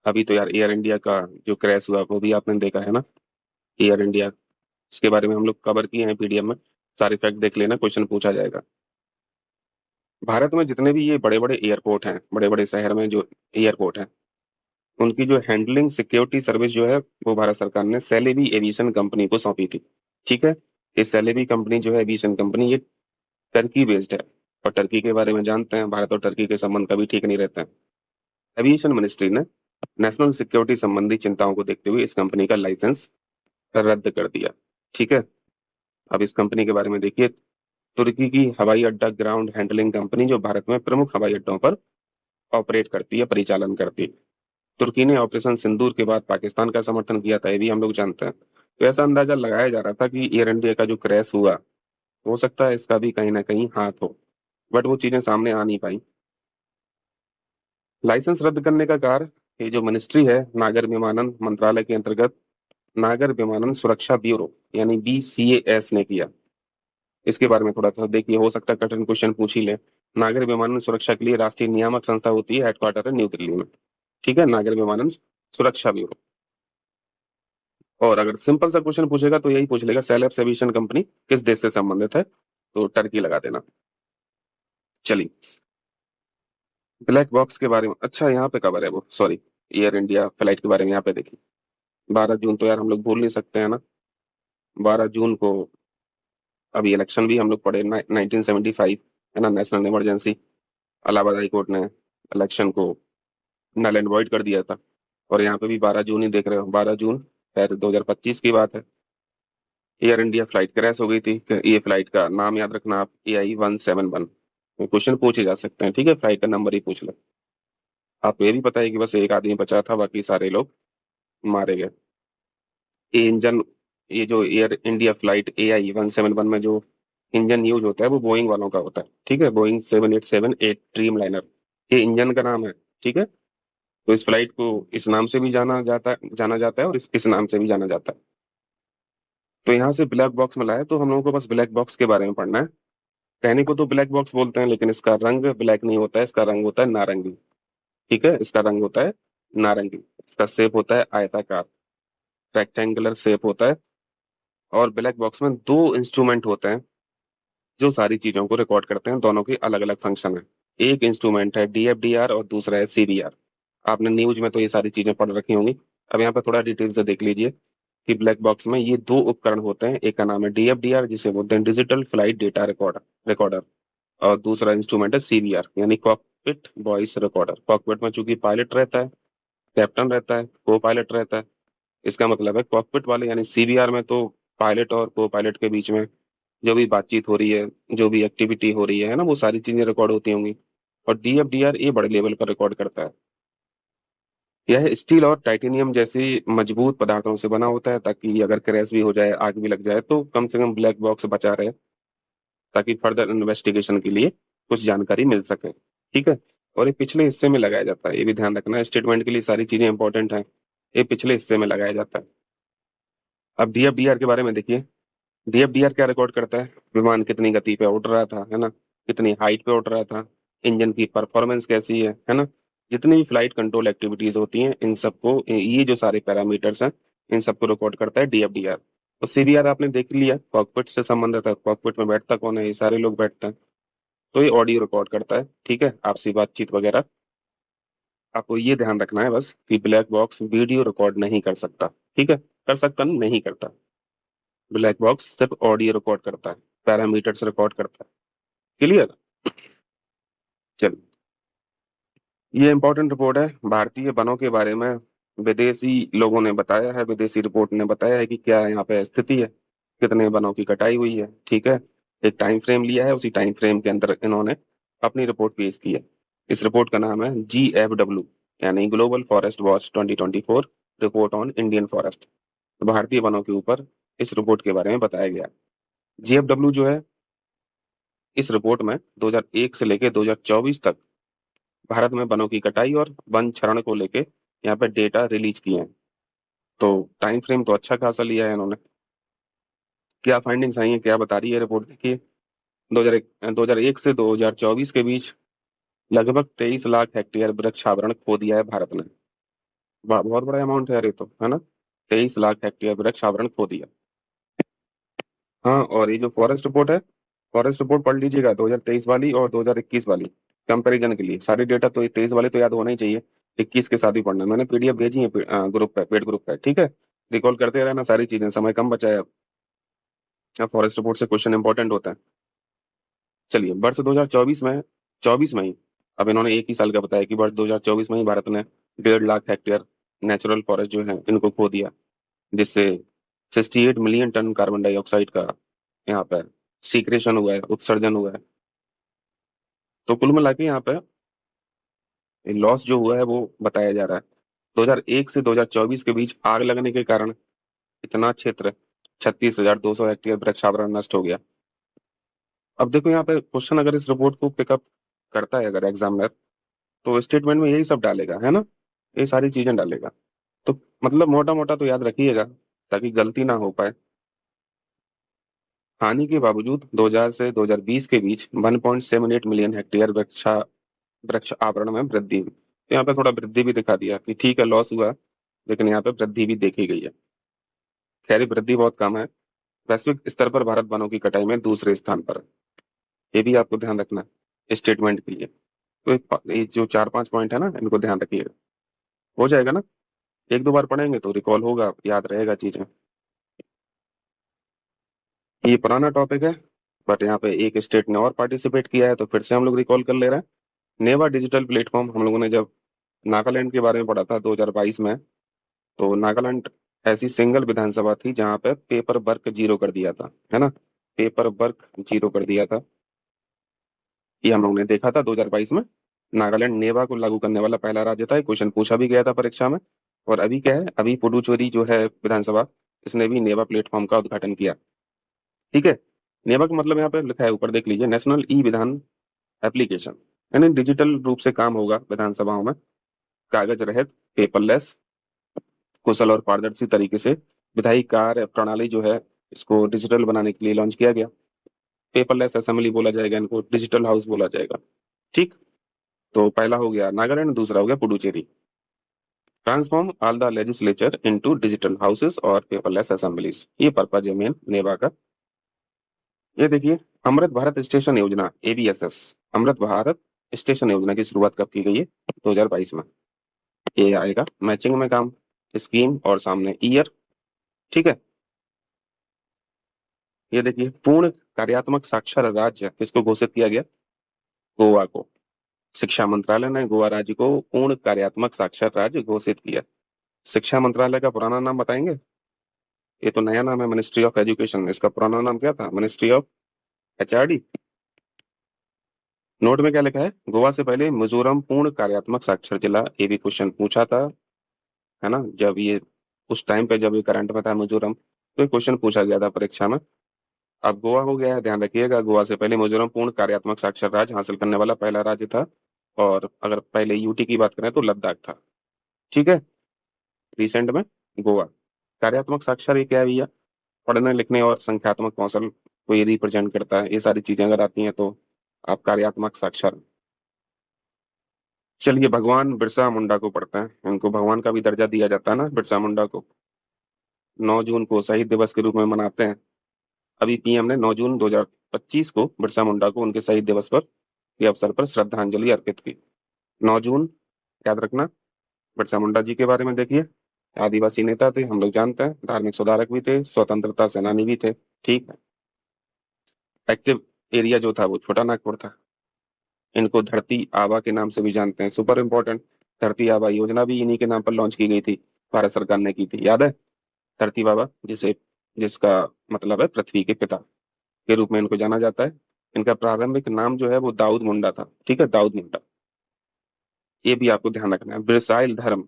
अभी तो यार एयर इंडिया का जो क्रैश हुआ वो भी आपने देखा है ना, एयर इंडिया। इसके बारे में हम लोग कवर किए हैं पीडीएफ में, सारे फैक्ट देख लेना, क्वेश्चन पूछा जाएगा। भारत में जितने भी ये बड़े बड़े एयरपोर्ट हैं, बड़े बड़े शहर में जो एयरपोर्ट हैं, उनकी जो हैंडलिंग सिक्योरिटी सर्विस जो है, वो भारत सरकार ने सेलेबी एविएशन कंपनी को सौंपी थी। ठीक है। ये सेलेबी कंपनी जो है, एविएशन कंपनी, ये टर्की बेस्ड है। और टर्की के बारे में जानते हैं, भारत और टर्की के संबंध कभी ठीक नहीं रहते हैं। एविएशन मिनिस्ट्री ने नेशनल सिक्योरिटी संबंधी चिंताओं को देखते हुए इस कंपनी का लाइसेंस रद्द कर दिया। ठीक है। अब इस कंपनी के बारे में देखिए, तुर्की की हवाई अड्डा ग्राउंड हैंडलिंग कंपनी, जो भारत में प्रमुख हवाई अड्डों पर ऑपरेट करती है, परिचालन करती है। तुर्की ने ऑपरेशन सिंदूर के बाद पाकिस्तान का समर्थन किया था, ये भी हम लोग जानते हैं। तो ऐसा अंदाजा लगाया जा रहा था कि एयर इंडिया का जो क्रैश हुआ, हो सकता है इसका भी कहीं ना कहीं हाथ हो, बट वो चीजें सामने आ नहीं पाई। लाइसेंस रद्द करने का कार्य ये जो मिनिस्ट्री है, नागर विमानन मंत्रालय के अंतर्गत नागर विमानन सुरक्षा ब्यूरो यानी BCAS ने किया। इसके बारे में थोड़ा सा देखिए, हो सकता है कठिन क्वेश्चन पूछ ही ले। नागर विमानन सुरक्षा के लिए राष्ट्रीय नियामक संस्था होती है, हेडक्वार्टर है न्यू दिल्ली में। ठीक है, नागर विमानन सुरक्षा ब्यूरो। और अगर सिंपल सा क्वेश्चन पूछेगा तो यही पूछ लेगा, सेलेब्स एविएशन कंपनी किस देश से संबंधित है, तो टर्की लगा देना। चलिए, ब्लैक बॉक्स के बारे में, अच्छा यहाँ पे कवर है वो, सॉरी, एयर इंडिया फ्लाइट के बारे में यहाँ पे देखिए। 12 जून तो यार हम लोग भूल नहीं सकते हैं ना। 12 जून को अभी इलेक्शन भी हम लोग पढ़े, 1975 है ना, national emergency. Allahabad high court ने इलेक्शन को नल एंड वॉइड कर दिया था। और यहाँ पे भी 12 जून ही देख रहे हो, 12 जून खैर 2025 की बात है। एयर इंडिया फ्लाइट क्रैश हो गई थी। ये फ्लाइट का नाम याद रखना आप, AI-171। क्वेश्चन पूछे जा सकते हैं, ठीक है, फ्लाइट का नंबर ही पूछ लो। आपको ये भी पता है कि बस एक आदमी बचा था, बाकी सारे लोग मारे गए। ये इंजन, ये जो एयर इंडिया फ्लाइट AI-171 में जो इंजन यूज होता है, वो बोइंग वालों का होता है। ठीक है, बोइंग 7878 ड्रीम लाइनर, ये इंजन का नाम है। ठीक है। तो इस फ्लाइट को इस नाम से भी जाना जाता है, और इस नाम से भी जाना जाता है। तो यहाँ से ब्लैक बॉक्स में लाया, तो हम लोगों को बस ब्लैक बॉक्स के बारे में पढ़ना है। कहने को तो ब्लैक बॉक्स बोलते हैं, लेकिन इसका रंग ब्लैक नहीं होता है, इसका रंग होता है नारंगी। ठीक है, इसका रंग होता है नारंगी। इसका शेप होता है आयताकार, रेक्टेंगुलर शेप होता है। और ब्लैक बॉक्स में दो इंस्ट्रूमेंट होते हैं जो सारी चीजों को रिकॉर्ड करते हैं, दोनों के अलग अलग फंक्शन है। एक इंस्ट्रूमेंट है DFDR और दूसरा है CBR। आपने न्यूज में तो ये सारी चीजें पढ़ रखी होंगी। अब यहाँ पे थोड़ा डिटेल से देख लीजिए कि ब्लैक बॉक्स में ये दो उपकरण होते हैं। एक का नाम है DFDR, जिसे बोलते हैं digital flight data recorder recorder और दूसरा इंस्ट्रूमेंट है CBR, यानी कॉकपिट वॉइस रिकॉर्डर। कॉकपिट में चूंकि पायलट रहता है, कैप्टन रहता है, को पायलट रहता है। इसका मतलब है कॉकपिट वाले यानी CBR में तो पायलट और को पायलट के बीच में जो भी बातचीत हो रही है, जो भी एक्टिविटी हो रही है ना, वो सारी चीजें रिकॉर्ड होती होंगी। और DFDR ये बड़े लेवल पर रिकॉर्ड करता है। यह स्टील और टाइटेनियम जैसी मजबूत पदार्थों से बना होता है, ताकि अगर क्रैश भी हो जाए, आग भी लग जाए, तो कम से कम ब्लैक बॉक्स बचा रहे, ताकि फर्दर इन्वेस्टिगेशन के लिए कुछ जानकारी मिल सके। ठीक है। और ये पिछले हिस्से में लगाया जाता है, ये भी ध्यान रखना है, स्टेटमेंट के लिए सारी चीजें इंपॉर्टेंट है। ये पिछले हिस्से में लगाया जाता है। अब DFDR के बारे में देखिए। DFDR क्या रिकॉर्ड करता है, विमान कितनी गति पे उड़ रहा था, है ना, कितनी हाइट पे उड़ रहा था, इंजन की परफॉर्मेंस कैसी है ना। जितनी भी फ्लाइट कंट्रोल एक्टिविटीज होती हैं, इन सबको, ये जो सारे पैरामीटर्स हैं, इन सबको रिकॉर्ड करता है DFDR। तो CBR आपने देख लिया, कॉकपिट से संबंधित है, कॉकपिट में बैठता कौन है, ये सारे लोग बैठते हैं। तो ये ऑडियो रिकॉर्ड करता है, ठीक है, आपसी बातचीत वगैरह। आपको ये ध्यान रखना है बस कि ब्लैक बॉक्स वीडियो रिकॉर्ड नहीं कर सकता। ठीक है, कर सकता नहीं करता। ब्लैक बॉक्स सिर्फ ऑडियो रिकॉर्ड करता है, पैरामीटर्स रिकॉर्ड करता है। क्लियर। चलिए, ये इंपॉर्टेंट रिपोर्ट है भारतीय वनों के बारे में। विदेशी लोगों ने बताया है, विदेशी रिपोर्ट ने बताया है कि क्या यहाँ पे स्थिति है, कितने वनों की कटाई हुई है। ठीक है, एक टाइम फ्रेम लिया है, उसी टाइम फ्रेम के अंदर इन्होंने अपनी रिपोर्ट पेश की है। इस रिपोर्ट का नाम है GFW, यानी global forest watch 2024 report on Indian forest. भारतीय वनों के ऊपर इस रिपोर्ट के बारे में बताया गया। GFW जो है, इस रिपोर्ट में 2001 से लेके 2024 तक भारत में वनों की कटाई और वन क्षरण को लेके यहाँ पे डेटा रिलीज किए हैं। तो टाइम फ्रेम तो अच्छा खासा लिया है इन्होंने। क्या फाइंडिंग्स आई हैं, क्या बता रही है रिपोर्ट, देखिए। 2001 से 2024 के बीच लगभग 23 लाख हेक्टेयर वृक्षावरण खो दिया है भारत ने। बहुत बड़ा अमाउंट है, अरे तो है ना। 23 लाख हेक्टेयर वृक्षावरण खो दिया। हाँ, और ये जो फॉरेस्ट रिपोर्ट है, फॉरेस्ट रिपोर्ट पढ़ लीजिएगा 2023 वाली और 2021 वाली, कंपैरिजन के लिए। सारी डेटा तो 23 वाले तो याद होना ही चाहिए, 21 के साथ ही पढ़ना। मैंने पीडीएफ भेजी है ग्रुप पे, पेड ग्रुप पे, ठीक है। रिकॉल करते रहना सारी चीजें, समय कम बचा है अब। फॉरेस्ट रिपोर्ट से क्वेश्चन इंपॉर्टेंट होता है। चलिए, वर्ष 2024 में, 24 में ही, अब इन्होंने एक ही साल का बताया कि वर्ष 2024 में ही भारत ने 1.5 लाख हेक्टेयर नेचुरल फॉरेस्ट जो है इनको खो दिया, जिससे 68 मिलियन टन कार्बन डाइऑक्साइड का यहाँ पे सीक्रेशन हुआ है, उत्सर्जन हुआ है। तो कुल मिला के यहाँ पे लॉस जो हुआ है वो बताया जा रहा है। 2001 से 2024 के बीच आग लगने के कारण इतना क्षेत्र, 36,200 हेक्टेयर वृक्षावरण नष्ट हो गया। अब देखो यहाँ पे क्वेश्चन अगर इस रिपोर्ट को पिकअप करता है अगर एग्जामिनर, तो स्टेटमेंट में यही सब डालेगा, है ना। ये सारी चीजें डालेगा। तो मतलब मोटा मोटा तो याद रखिएगा, ताकि गलती ना हो पाए। हानि के बावजूद 2000 से 2020 के बीच 1.78 मिलियन हेक्टेयर वृक्ष आवरण में वृद्धि हुई। तो यहाँ पे थोड़ा वृद्धि भी दिखा दिया कि ठीक है, लॉस हुआ, लेकिन यहाँ पे वृद्धि भी देखी गई है। खैर, ये वृद्धि बहुत कम है। वैश्विक स्तर पर भारत वनों की कटाई में दूसरे स्थान पर है। ये भी आपको ध्यान रखना है स्टेटमेंट के लिए। तो ये जो 4-5 पॉइंट है ना, इनको ध्यान रखिएगा। हो जाएगा ना, एक दो बार पढ़ेंगे तो रिकॉल होगा, याद रहेगा चीजें। ये पुराना टॉपिक है, बट यहाँ पे एक स्टेट ने और पार्टिसिपेट किया है, तो फिर से हम लोग रिकॉल कर ले रहे हैं। नेवा डिजिटल प्लेटफॉर्म, हम लोगों ने जब नागालैंड के बारे में पढ़ा था 2022 में, तो नागालैंड ऐसी सिंगल विधानसभा थी जहां पे पेपर वर्क जीरो कर दिया था, है ना। पेपर वर्क जीरो कर दिया था, ये हम लोग ने देखा था 2022 में। नागालैंड नेवा को लागू करने वाला पहला राज्य था। क्वेश्चन पूछा भी गया था परीक्षा में। और अभी क्या है, अभी पुडुचेरी जो है विधानसभा, इसने भी नेवा प्लेटफॉर्म का उद्घाटन किया। ठीक है। नेवा का मतलब यहाँ पे लिखा है ऊपर, देख लीजिए, नेशनल ई विधान एप्लीकेशन, यानी डिजिटल रूप से काम होगा विधानसभाओं में, कागज रहित, पेपरलेस, कुशल और पारदर्शी तरीके से विधायी कार्य प्रणाली जो है, इसको डिजिटल बनाने के लिए लॉन्च किया गया। पेपरलेस असेंबली बोला जाएगा इनको, डिजिटल हाउस बोला जाएगा। ठीक। तो पहला हो गया नागालैंड, दूसरा हो गया Puducherry. Transform all the legislature into digital houses और पेपरलेस असेंबलीज, ये पर्पज है मेन नेवा का। ये देखिए, अमृत भारत स्टेशन योजना, एबीएसएस, अमृत भारत स्टेशन योजना की शुरुआत कब की गई है? 2022 में। ये आएगा मैचिंग में काम, स्कीम और सामने ईयर। ठीक है। ये देखिए, पूर्ण कार्यात्मक साक्षर राज्य किसको घोषित किया गया? गोवा को। शिक्षा मंत्रालय ने गोवा राज्य को पूर्ण कार्यात्मक साक्षर राज्य घोषित किया। शिक्षा मंत्रालय का पुराना नाम बताएंगे? ये तो नया नाम है, मिनिस्ट्री ऑफ एजुकेशन। इसका पुराना नाम क्या था? Ministry of HRD. नोट में क्या लिखा है? गोवा से पहले मिजोरम पूर्ण कार्यात्मक साक्षर जिला। ये भी क्वेश्चन पूछा था, है ना, जब ये उस टाइम पे जब ये करंट में था मिजोरम, तो ये क्वेश्चन पूछा गया था परीक्षा में। अब गोवा हो गया है, ध्यान रखिएगा। गोवा से पहले मिजोरम पूर्ण कार्यात्मक साक्षर राज्य हासिल करने वाला पहला राज्य था। और अगर पहले यूटी की बात करें तो लद्दाख था। ठीक है। रिसेंट में गोवा। कार्यात्मक साक्षर ये क्या है भैया? पढ़ने लिखने और संख्यात्मक कौशल को ये रिप्रेजेंट करता है। ये सारी चीजें अगर आती हैं तो आप कार्यात्मक साक्षर। चलिए, भगवान बिरसा मुंडा को पढ़ते हैं। इनको भगवान का भी दर्जा दिया जाता है ना बिरसा मुंडा को। 9 जून को शहीद दिवस के रूप में मनाते हैं। अभी पीएम ने 9 जून 2025 को बिरसा मुंडा को उनके शहीद दिवस पर के अवसर पर श्रद्धांजलि अर्पित की। 9 जून, याद रखना। बिरसा मुंडा जी के बारे में देखिए, आदिवासी नेता थे, हम लोग जानते हैं, धार्मिक सुधारक भी थे, स्वतंत्रता सेनानी भी थे। ठीक है। एक्टिव एरिया जो था वो छोटा नागपुर था। इनको धरती आबा के नाम से भी जानते हैं, सुपर इंपॉर्टेंट। धरती आबा योजना भी इन्हीं के नाम पर लॉन्च की गई थी, भारत सरकार ने की थी, याद है। धरती बाबा, जिसे, जिसका मतलब है पृथ्वी के पिता के रूप में इनको जाना जाता है। इनका प्रारंभिक नाम जो है वो दाऊद मुंडा था। ठीक है, दाऊद मुंडा। ये भी आपको ध्यान रखना है। बिरसाइल धर्म,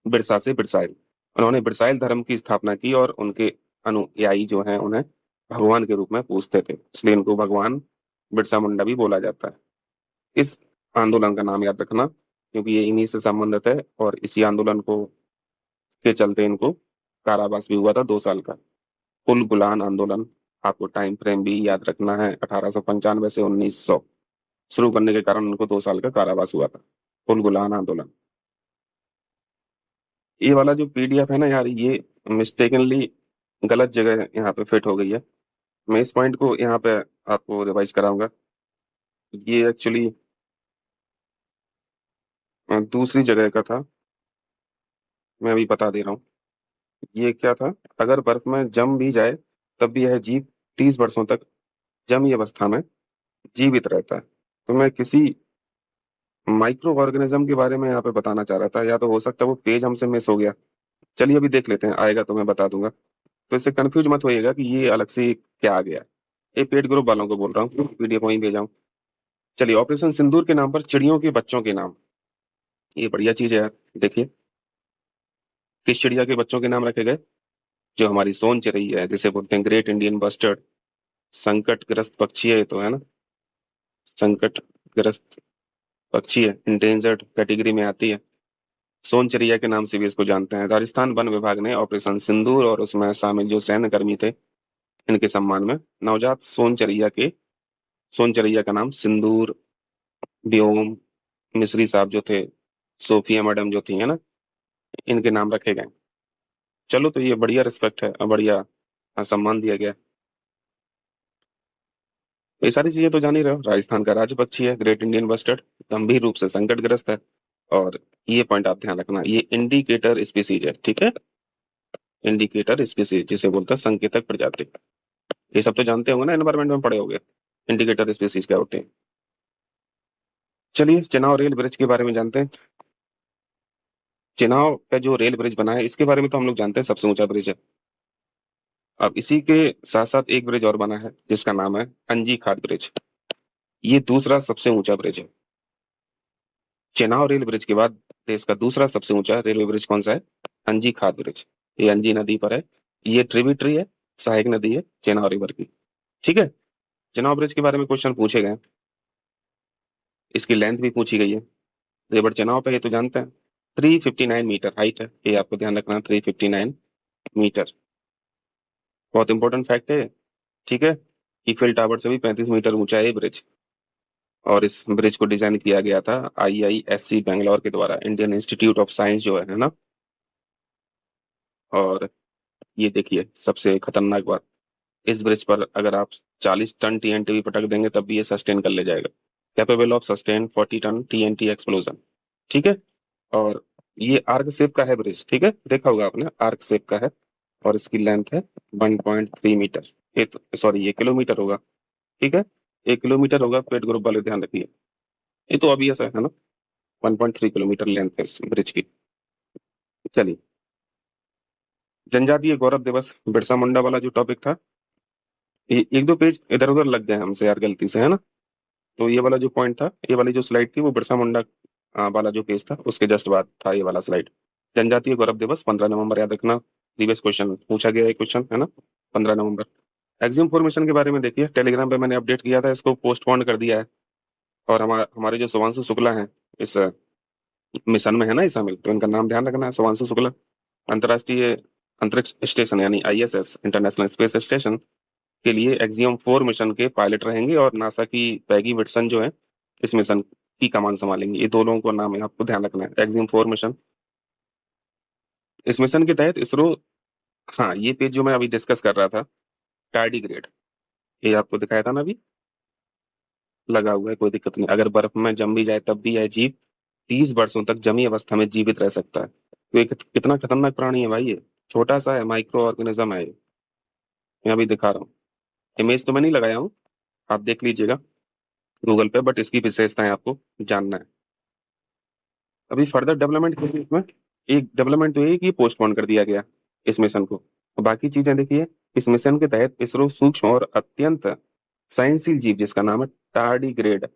बिरसा से बिरसाइल, उन्होंने बिरसाइल धर्म की स्थापना की और उनके अनुयायी जो हैं उन्हें भगवान के रूप में पूजते थे, इसलिए इनको भगवान बिरसा मुंडा भी बोला जाता है। इस आंदोलन का नाम याद रखना, क्योंकि ये इन्हीं से संबंधित है और इसी आंदोलन को के चलते इनको कारावास भी हुआ था 2 साल का। उल गुलान आंदोलन, आपको टाइम फ्रेम भी याद रखना है, 1895 से 1900 शुरू करने के कारण उनको 2 साल का कारावास हुआ था। उल गुलान आंदोलन। ये वाला जो पीडीएफ है ना यार, ये मिस्टेकनली गलत जगह यहाँ पे फिट हो गई है। मैं इस पॉइंट को यहाँ पे आपको रिवाइज कराऊंगा। ये एक्चुअली दूसरी जगह का था, मैं अभी बता दे रहा हूँ। ये क्या था, अगर बर्फ में जम भी जाए तब भी यह जीव 30 वर्षों तक जमी अवस्था में जीवित रहता है। तो मैं किसी माइक्रो ऑर्गेनिज्म के बारे में यहाँ पे बताना चाह रहा था, या तो हो सकता है वो पेज हमसे मिस हो गया। चलिए अभी देख लेते हैं, आएगा तो मैं बता दूंगा। तो इससे कंफ्यूज मत होइएगा कि ये अलग से क्या आ गया। ये पेड ग्रुप वालों को बोल रहा हूँ, पीडीएफ वहीं भेजा हूँ। चलिए, ऑपरेशन सिंदूर के नाम पर चिड़ियों के बच्चों के नाम, ये बढ़िया चीज है यार। देखिए, किस चिड़िया के बच्चों के नाम रखे गए? जो हमारी सोन चिड़ैया है, जिसे बोलते हैं ग्रेट इंडियन बस्टर्ड। संकटग्रस्त पक्षी है ये तो, है ना। संकटग्रस्त पक्षी है, इंडेंजर्ड कैटेगरी में आती है। सोन चिड़ैया के नाम से भी इसको जानते हैं। राजस्थान वन विभाग ने ऑपरेशन सिंदूर और उसमें शामिल जो सैन्य कर्मी थे, इनके सम्मान में नवजात सोन चिड़ैया का नाम सिंदूर, व्योम, मिस्री साहब जो थे, सोफिया मैडम जो थी, है ना, इनके नाम रखे गए। चलो, तो ये बढ़िया रिस्पेक्ट है, बढ़िया सम्मान दिया गया। ये सारी चीजें तो जान ही रहे हो। राजस्थान का राज्य पक्षी है ग्रेट इंडियन बस्टर्ड, गंभीर रूप से संकटग्रस्त है। और ये पॉइंट आप ध्यान रखना, ये इंडिकेटर स्पीसीज है, ठीक है। इंडिकेटर स्पीसीज जिसे बोलते हैं संकेतक प्रजाति। ये सब तो जानते होंगे ना, एनवायरमेंट में पढ़े होंगे इंडिकेटर स्पीसीज क्या होते हैं। चलिए, चेनाब रेल ब्रिज के बारे में जानते हैं। चेनाब का जो रेल ब्रिज बना है, इसके बारे में तो हम लोग जानते हैं, सबसे ऊंचा ब्रिज है। अब इसी के साथ साथ एक ब्रिज और बना है जिसका नाम है अंजी खाट ब्रिज। ये दूसरा सबसे ऊंचा ब्रिज है। चेनाब रेल ब्रिज के बाद देश का दूसरा सबसे ऊंचा रेलवे ब्रिज कौन सा है? अंजी खाट ब्रिज। ये अंजी नदी पर है। ये ट्रिब्यूटरी है, सहायक नदी है चेनाब रिवर की, ठीक है। चेनाब ब्रिज के बारे में क्वेश्चन पूछे गए हैं। इसकी लेंथ भी पूछी गई है। रिवर चेनाब पे, ये तो जानते हैं। 359 मीटर हाइट है, ये आपको ध्यान रखना, 359 मीटर। बहुत इंपॉर्टेंट फैक्ट है, ठीक है। ईफिल टावर से भी 35 मीटर ऊंचा है ये ब्रिज। और इस ब्रिज को डिजाइन किया गया था IISc बैंगलोर के द्वारा, इंडियन इंस्टीट्यूट ऑफ साइंस जो है ना। और ये देखिए, सबसे खतरनाक बात, इस ब्रिज पर अगर आप 40 टन TNT भी पटक देंगे तब भी ये सस्टेन कर ले जाएगा। Capable of sustain 40 ton TNT explosion, ठीक है। और ये आर्क शेप का है ब्रिज, ठीक है, देखा होगा आपने, आर्क शेप का है। और इसकी लेंथ है 1.3 मीटर। ये तो सॉरी, ये किलोमीटर होगा, ठीक है। 1 किलोमीटर होगा, पेड ग्रुप वाले ध्यान रखिए। ये तो ऑब्वियस है ना। 1.3 किलोमीटर लेंथ है इस ब्रिज की। चलिए, जनजातीय गौरव दिवस, बिरसा मुंडा वाला जो टॉपिक था, ये एक दो पेज इधर उधर लग गए हमसे यार, गलती से, है ना। तो ये वाला जो पॉइंट था, ये वाली जो स्लाइड थी, वो बिरसा मुंडा वाला जो पेज था उसके जस्ट बाद था ये वाला स्लाइड। जनजातीय गौरव दिवस 15 नवंबर, याद रखना। प्रीवियस क्वेश्चन पूछा गया है, क्वेश्चन, है ना। 15 नवंबर। एक्जिम फॉर्मेशन के बारे में देखिए, टेलीग्राम पे मैंने अपडेट किया था, इसको पोस्टपोन कर दिया है। और हमारे जो शुभांशु शुक्ला हैं, इस मिशन में है ना, इस शामिल, तो इनका नाम ध्यान रखना है, शुभांशु शुक्ला। अंतर्राष्ट्रीय अंतरिक्ष स्टेशन यानी ISS, इंटरनेशनल स्पेस स्टेशन के लिए एक्सियम 4 मिशन के पायलट रहेंगे। और नासा की पैगी विटसन जो है, इस मिशन की कमान संभालेंगे। ये दो लोगों का नाम है, आपको ध्यान रखना है, एक्सियम 4 मिशन। इस मिशन के तहत इसरो, हाँ, ये पेज जो मैं अभी डिस्कस कर रहा था, टार्डीग्रेड, ये आपको दिखाया था ना अभी, लगा हुआ है, कोई दिक्कत नहीं। अगर बर्फ में जम भी जाए तब भी यह जीव 30 वर्षों तक जमी अवस्था में जीवित रह सकता है। तो ये कितना खतरनाक प्राणी है भाई ये। छोटा सा है, माइक्रो ऑर्गेनिज्म है ये। मैं अभी दिखा रहा हूँ, इमेज तो मैं नहीं लगाया हूँ, आप देख लीजिएगा गूगल पे, बट इसकी विशेषताएं आपको जानना है। अभी फर्दर डेवलपमेंट के लिए इसमें एक डेवलपमेंट तो ये है कि पोस्टपोन कर दिया गया इस मिशन को। और बाकी चीजें देखिए, इस मिशन के तहत इसरो सूक्ष्म और अत्यंत साइंसशील जीव जिसका नाम है टार्डीग्रेड,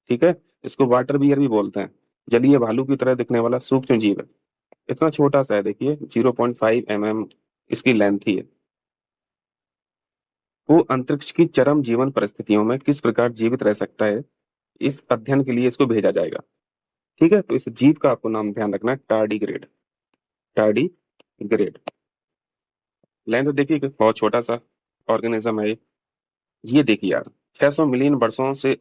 ठीक है, इसको वाटर बियर भी बोलते हैं, जलीय भालू की तरह दिखने वाला सूक्ष्म जीव है। इतना छोटा सा है, देखिए 0.5 mm इसकी लेंथ ही है। वो अंतरिक्ष की चरम जीवन परिस्थितियों में किस प्रकार जीवित रह सकता है, इस अध्ययन के लिए इसको भेजा जाएगा। ठीक है, तो इस जीव का आपको नाम ध्यान रखना है, टार्डीग्रेड। टार्डीग्रेड। लेंथ देखिए कि बहुत छोटा सा ऑर्गेनिज्म है ये देखिए यार, 600 मिलियन वर्षों से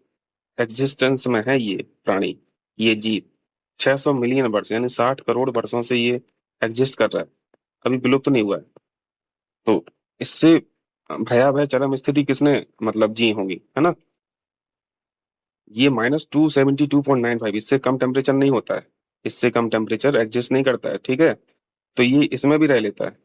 एग्जिस्टेंस में है ये प्राणी, ये जीव। 600 मिलियन वर्ष यानी 60 करोड़ वर्षों से ये एग्जिस्ट कर रहा है, अभी विलुप्त तो नहीं हुआ है। तो इससे भयावह चरम स्थिति किसने मतलब जी होंगी, है ना। ये -272.95, इससे कम टेम्परेचर नहीं होता है, इससे कम टेम्परेचर एग्जिस्ट नहीं करता है, ठीक है। तो ये इसमें भी रह लेता है।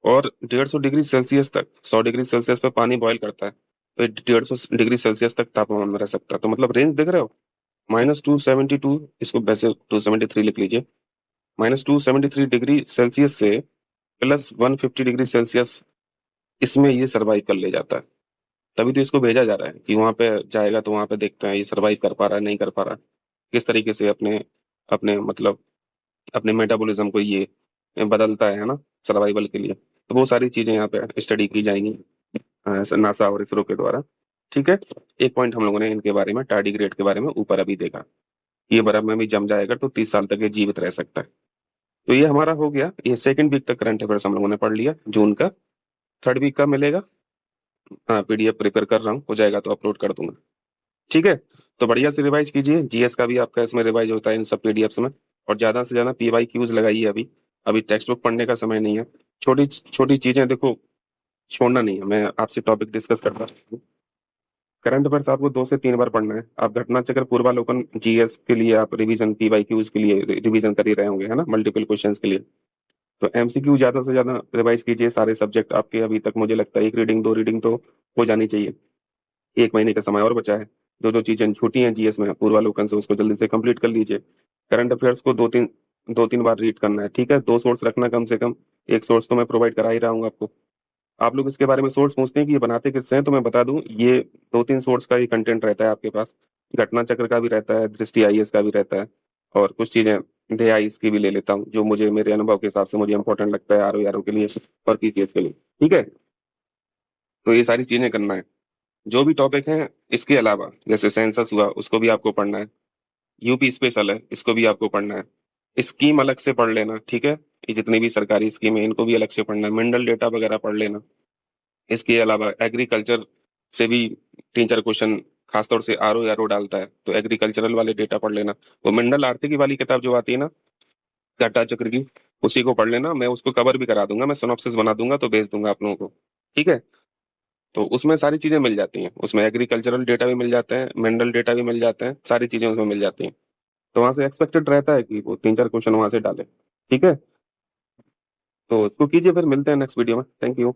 और 150 डिग्री सेल्सियस तक, 100 डिग्री सेल्सियस पे पानी बॉईल करता है, तो 150 डिग्री सेल्सियस तक तापमान में रह सकता है। तो मतलब रेंज देख रहे हो, -272, इसको वैसे 273 लिख लीजिए, -273 डिग्री सेल्सियस से +150 डिग्री सेल्सियस, इसमें ये सर्वाइव कर ले जाता है। तभी तो इसको भेजा जा रहा है कि वहां पे जाएगा, तो वहां पे देखते हैं ये सर्वाइव कर पा रहा है नहीं कर पा रहा है, किस तरीके से अपने अपने मतलब अपने मेटाबॉलिज्म को ये बदलता है ना, सर्वाइवल के लिए। तो वो सारी चीजें यहाँ पे स्टडी की जाएंगी नासा और इसरो के द्वारा। ठीक है, एक पॉइंट हम लोगों ने इनके बारे में, टार्डिग्रेड के बारे में ऊपर अभी देखा। ये बर्फ में भी जम जाएगा तो 30 साल तक ये जीवित रह सकता है। तो ये हमारा हो गया, ये सेकंड वीक तक करंट अफेयर्स हम लोगों ने पढ़ लिया जून का। थर्ड वीक का मिलेगा, हाँ पीडीएफ प्रिपेयर कर रहा हूँ, हो जाएगा तो अपलोड कर दूंगा। ठीक है, तो बढ़िया से रिवाइज कीजिए, जीएस का भी आपका इसमें रिवाइज होता है इन सब पीडीएफ्स में। और ज्यादा से ज्यादा पीवाई क्यूज लगाइए, अभी अभी टेक्स्ट बुक पढ़ने का समय नहीं है। छोटी छोटी चीजें देखो, छोड़ना नहीं है। मैं आपसे टॉपिक डिस्कस कर रहा हूँ, करंट अफेयर्स आपको 2 से 3 बार पढ़ना है। आप घटना चक्र पूर्वालोकन जीएस के लिए आप रिवीजन, पीवाई क्यूज के लिए रिवीजन कर ही रहे होंगे, है ना, मल्टीपल क्वेश्चंस के लिए। तो एमसीक्यू ज्यादा से ज्यादा रिवाइज कीजिए, सारे सब्जेक्ट आपके अभी तक मुझे लगता है एक रीडिंग 2 रीडिंग तो हो जानी चाहिए। 1 महीने का समय और बचा है, जो जो चीजें छूटी हैं जीएस में पूर्वालोकन से, उसको जल्दी से कंप्लीट कर लीजिए। करंट अफेयर्स को 2-3 बार रीड करना है, ठीक है। 2 सोर्स रखना कम से कम, एक सोर्स तो मैं प्रोवाइड करा ही रहा हूँ आपको। आप लोग इसके बारे में सोर्स पूछते हैं कि ये बनाते किससे हैं, तो मैं बता दूं, ये 2-3 सोर्स का ही कंटेंट रहता है आपके पास। घटना चक्र का भी रहता है, दृष्टि आईएएस का भी रहता है, और कुछ चीजें डे आईएएस की भी ले लेता हूँ, जो मुझे मेरे अनुभव के हिसाब से मुझे इंपॉर्टेंट लगता है आरओ के लिए और पीसीएस के लिए। ठीक है, तो ये सारी चीजें करना है। जो भी टॉपिक है इसके अलावा, जैसे सेंसस हुआ उसको भी आपको पढ़ना है, यूपी स्पेशल है इसको भी आपको पढ़ना है, स्कीम अलग से पढ़ लेना, ठीक है। ये जितनी भी सरकारी स्कीम है इनको भी अलग से पढ़ना है, मिनरल डेटा वगैरह पढ़ लेना। इसके अलावा एग्रीकल्चर से भी 3-4 क्वेश्चन, खासतौर से आरओ डालता है, तो एग्रीकल्चरल वाले डेटा पढ़ लेना। वो मंडल आर्थिकी वाली किताब जो आती है ना, घाटा चक्र की, उसी को पढ़ लेना। मैं उसको कवर भी करा दूंगा, मैं सिनॉप्सिस बना दूंगा तो भेज दूंगा आप लोगों को। ठीक है, तो उसमें सारी चीजें मिल जाती हैं, उसमें एग्रीकल्चरल डेटा भी मिल जाते हैं, मिनरल डेटा भी मिल जाते हैं, सारी चीजें उसमें मिल जाती हैं। तो वहां से एक्सपेक्टेड रहता है कि वो 3-4 क्वेश्चन वहां से डाले। ठीक है, तो इसको कीजिए, फिर मिलते हैं नेक्स्ट वीडियो में। Thank you.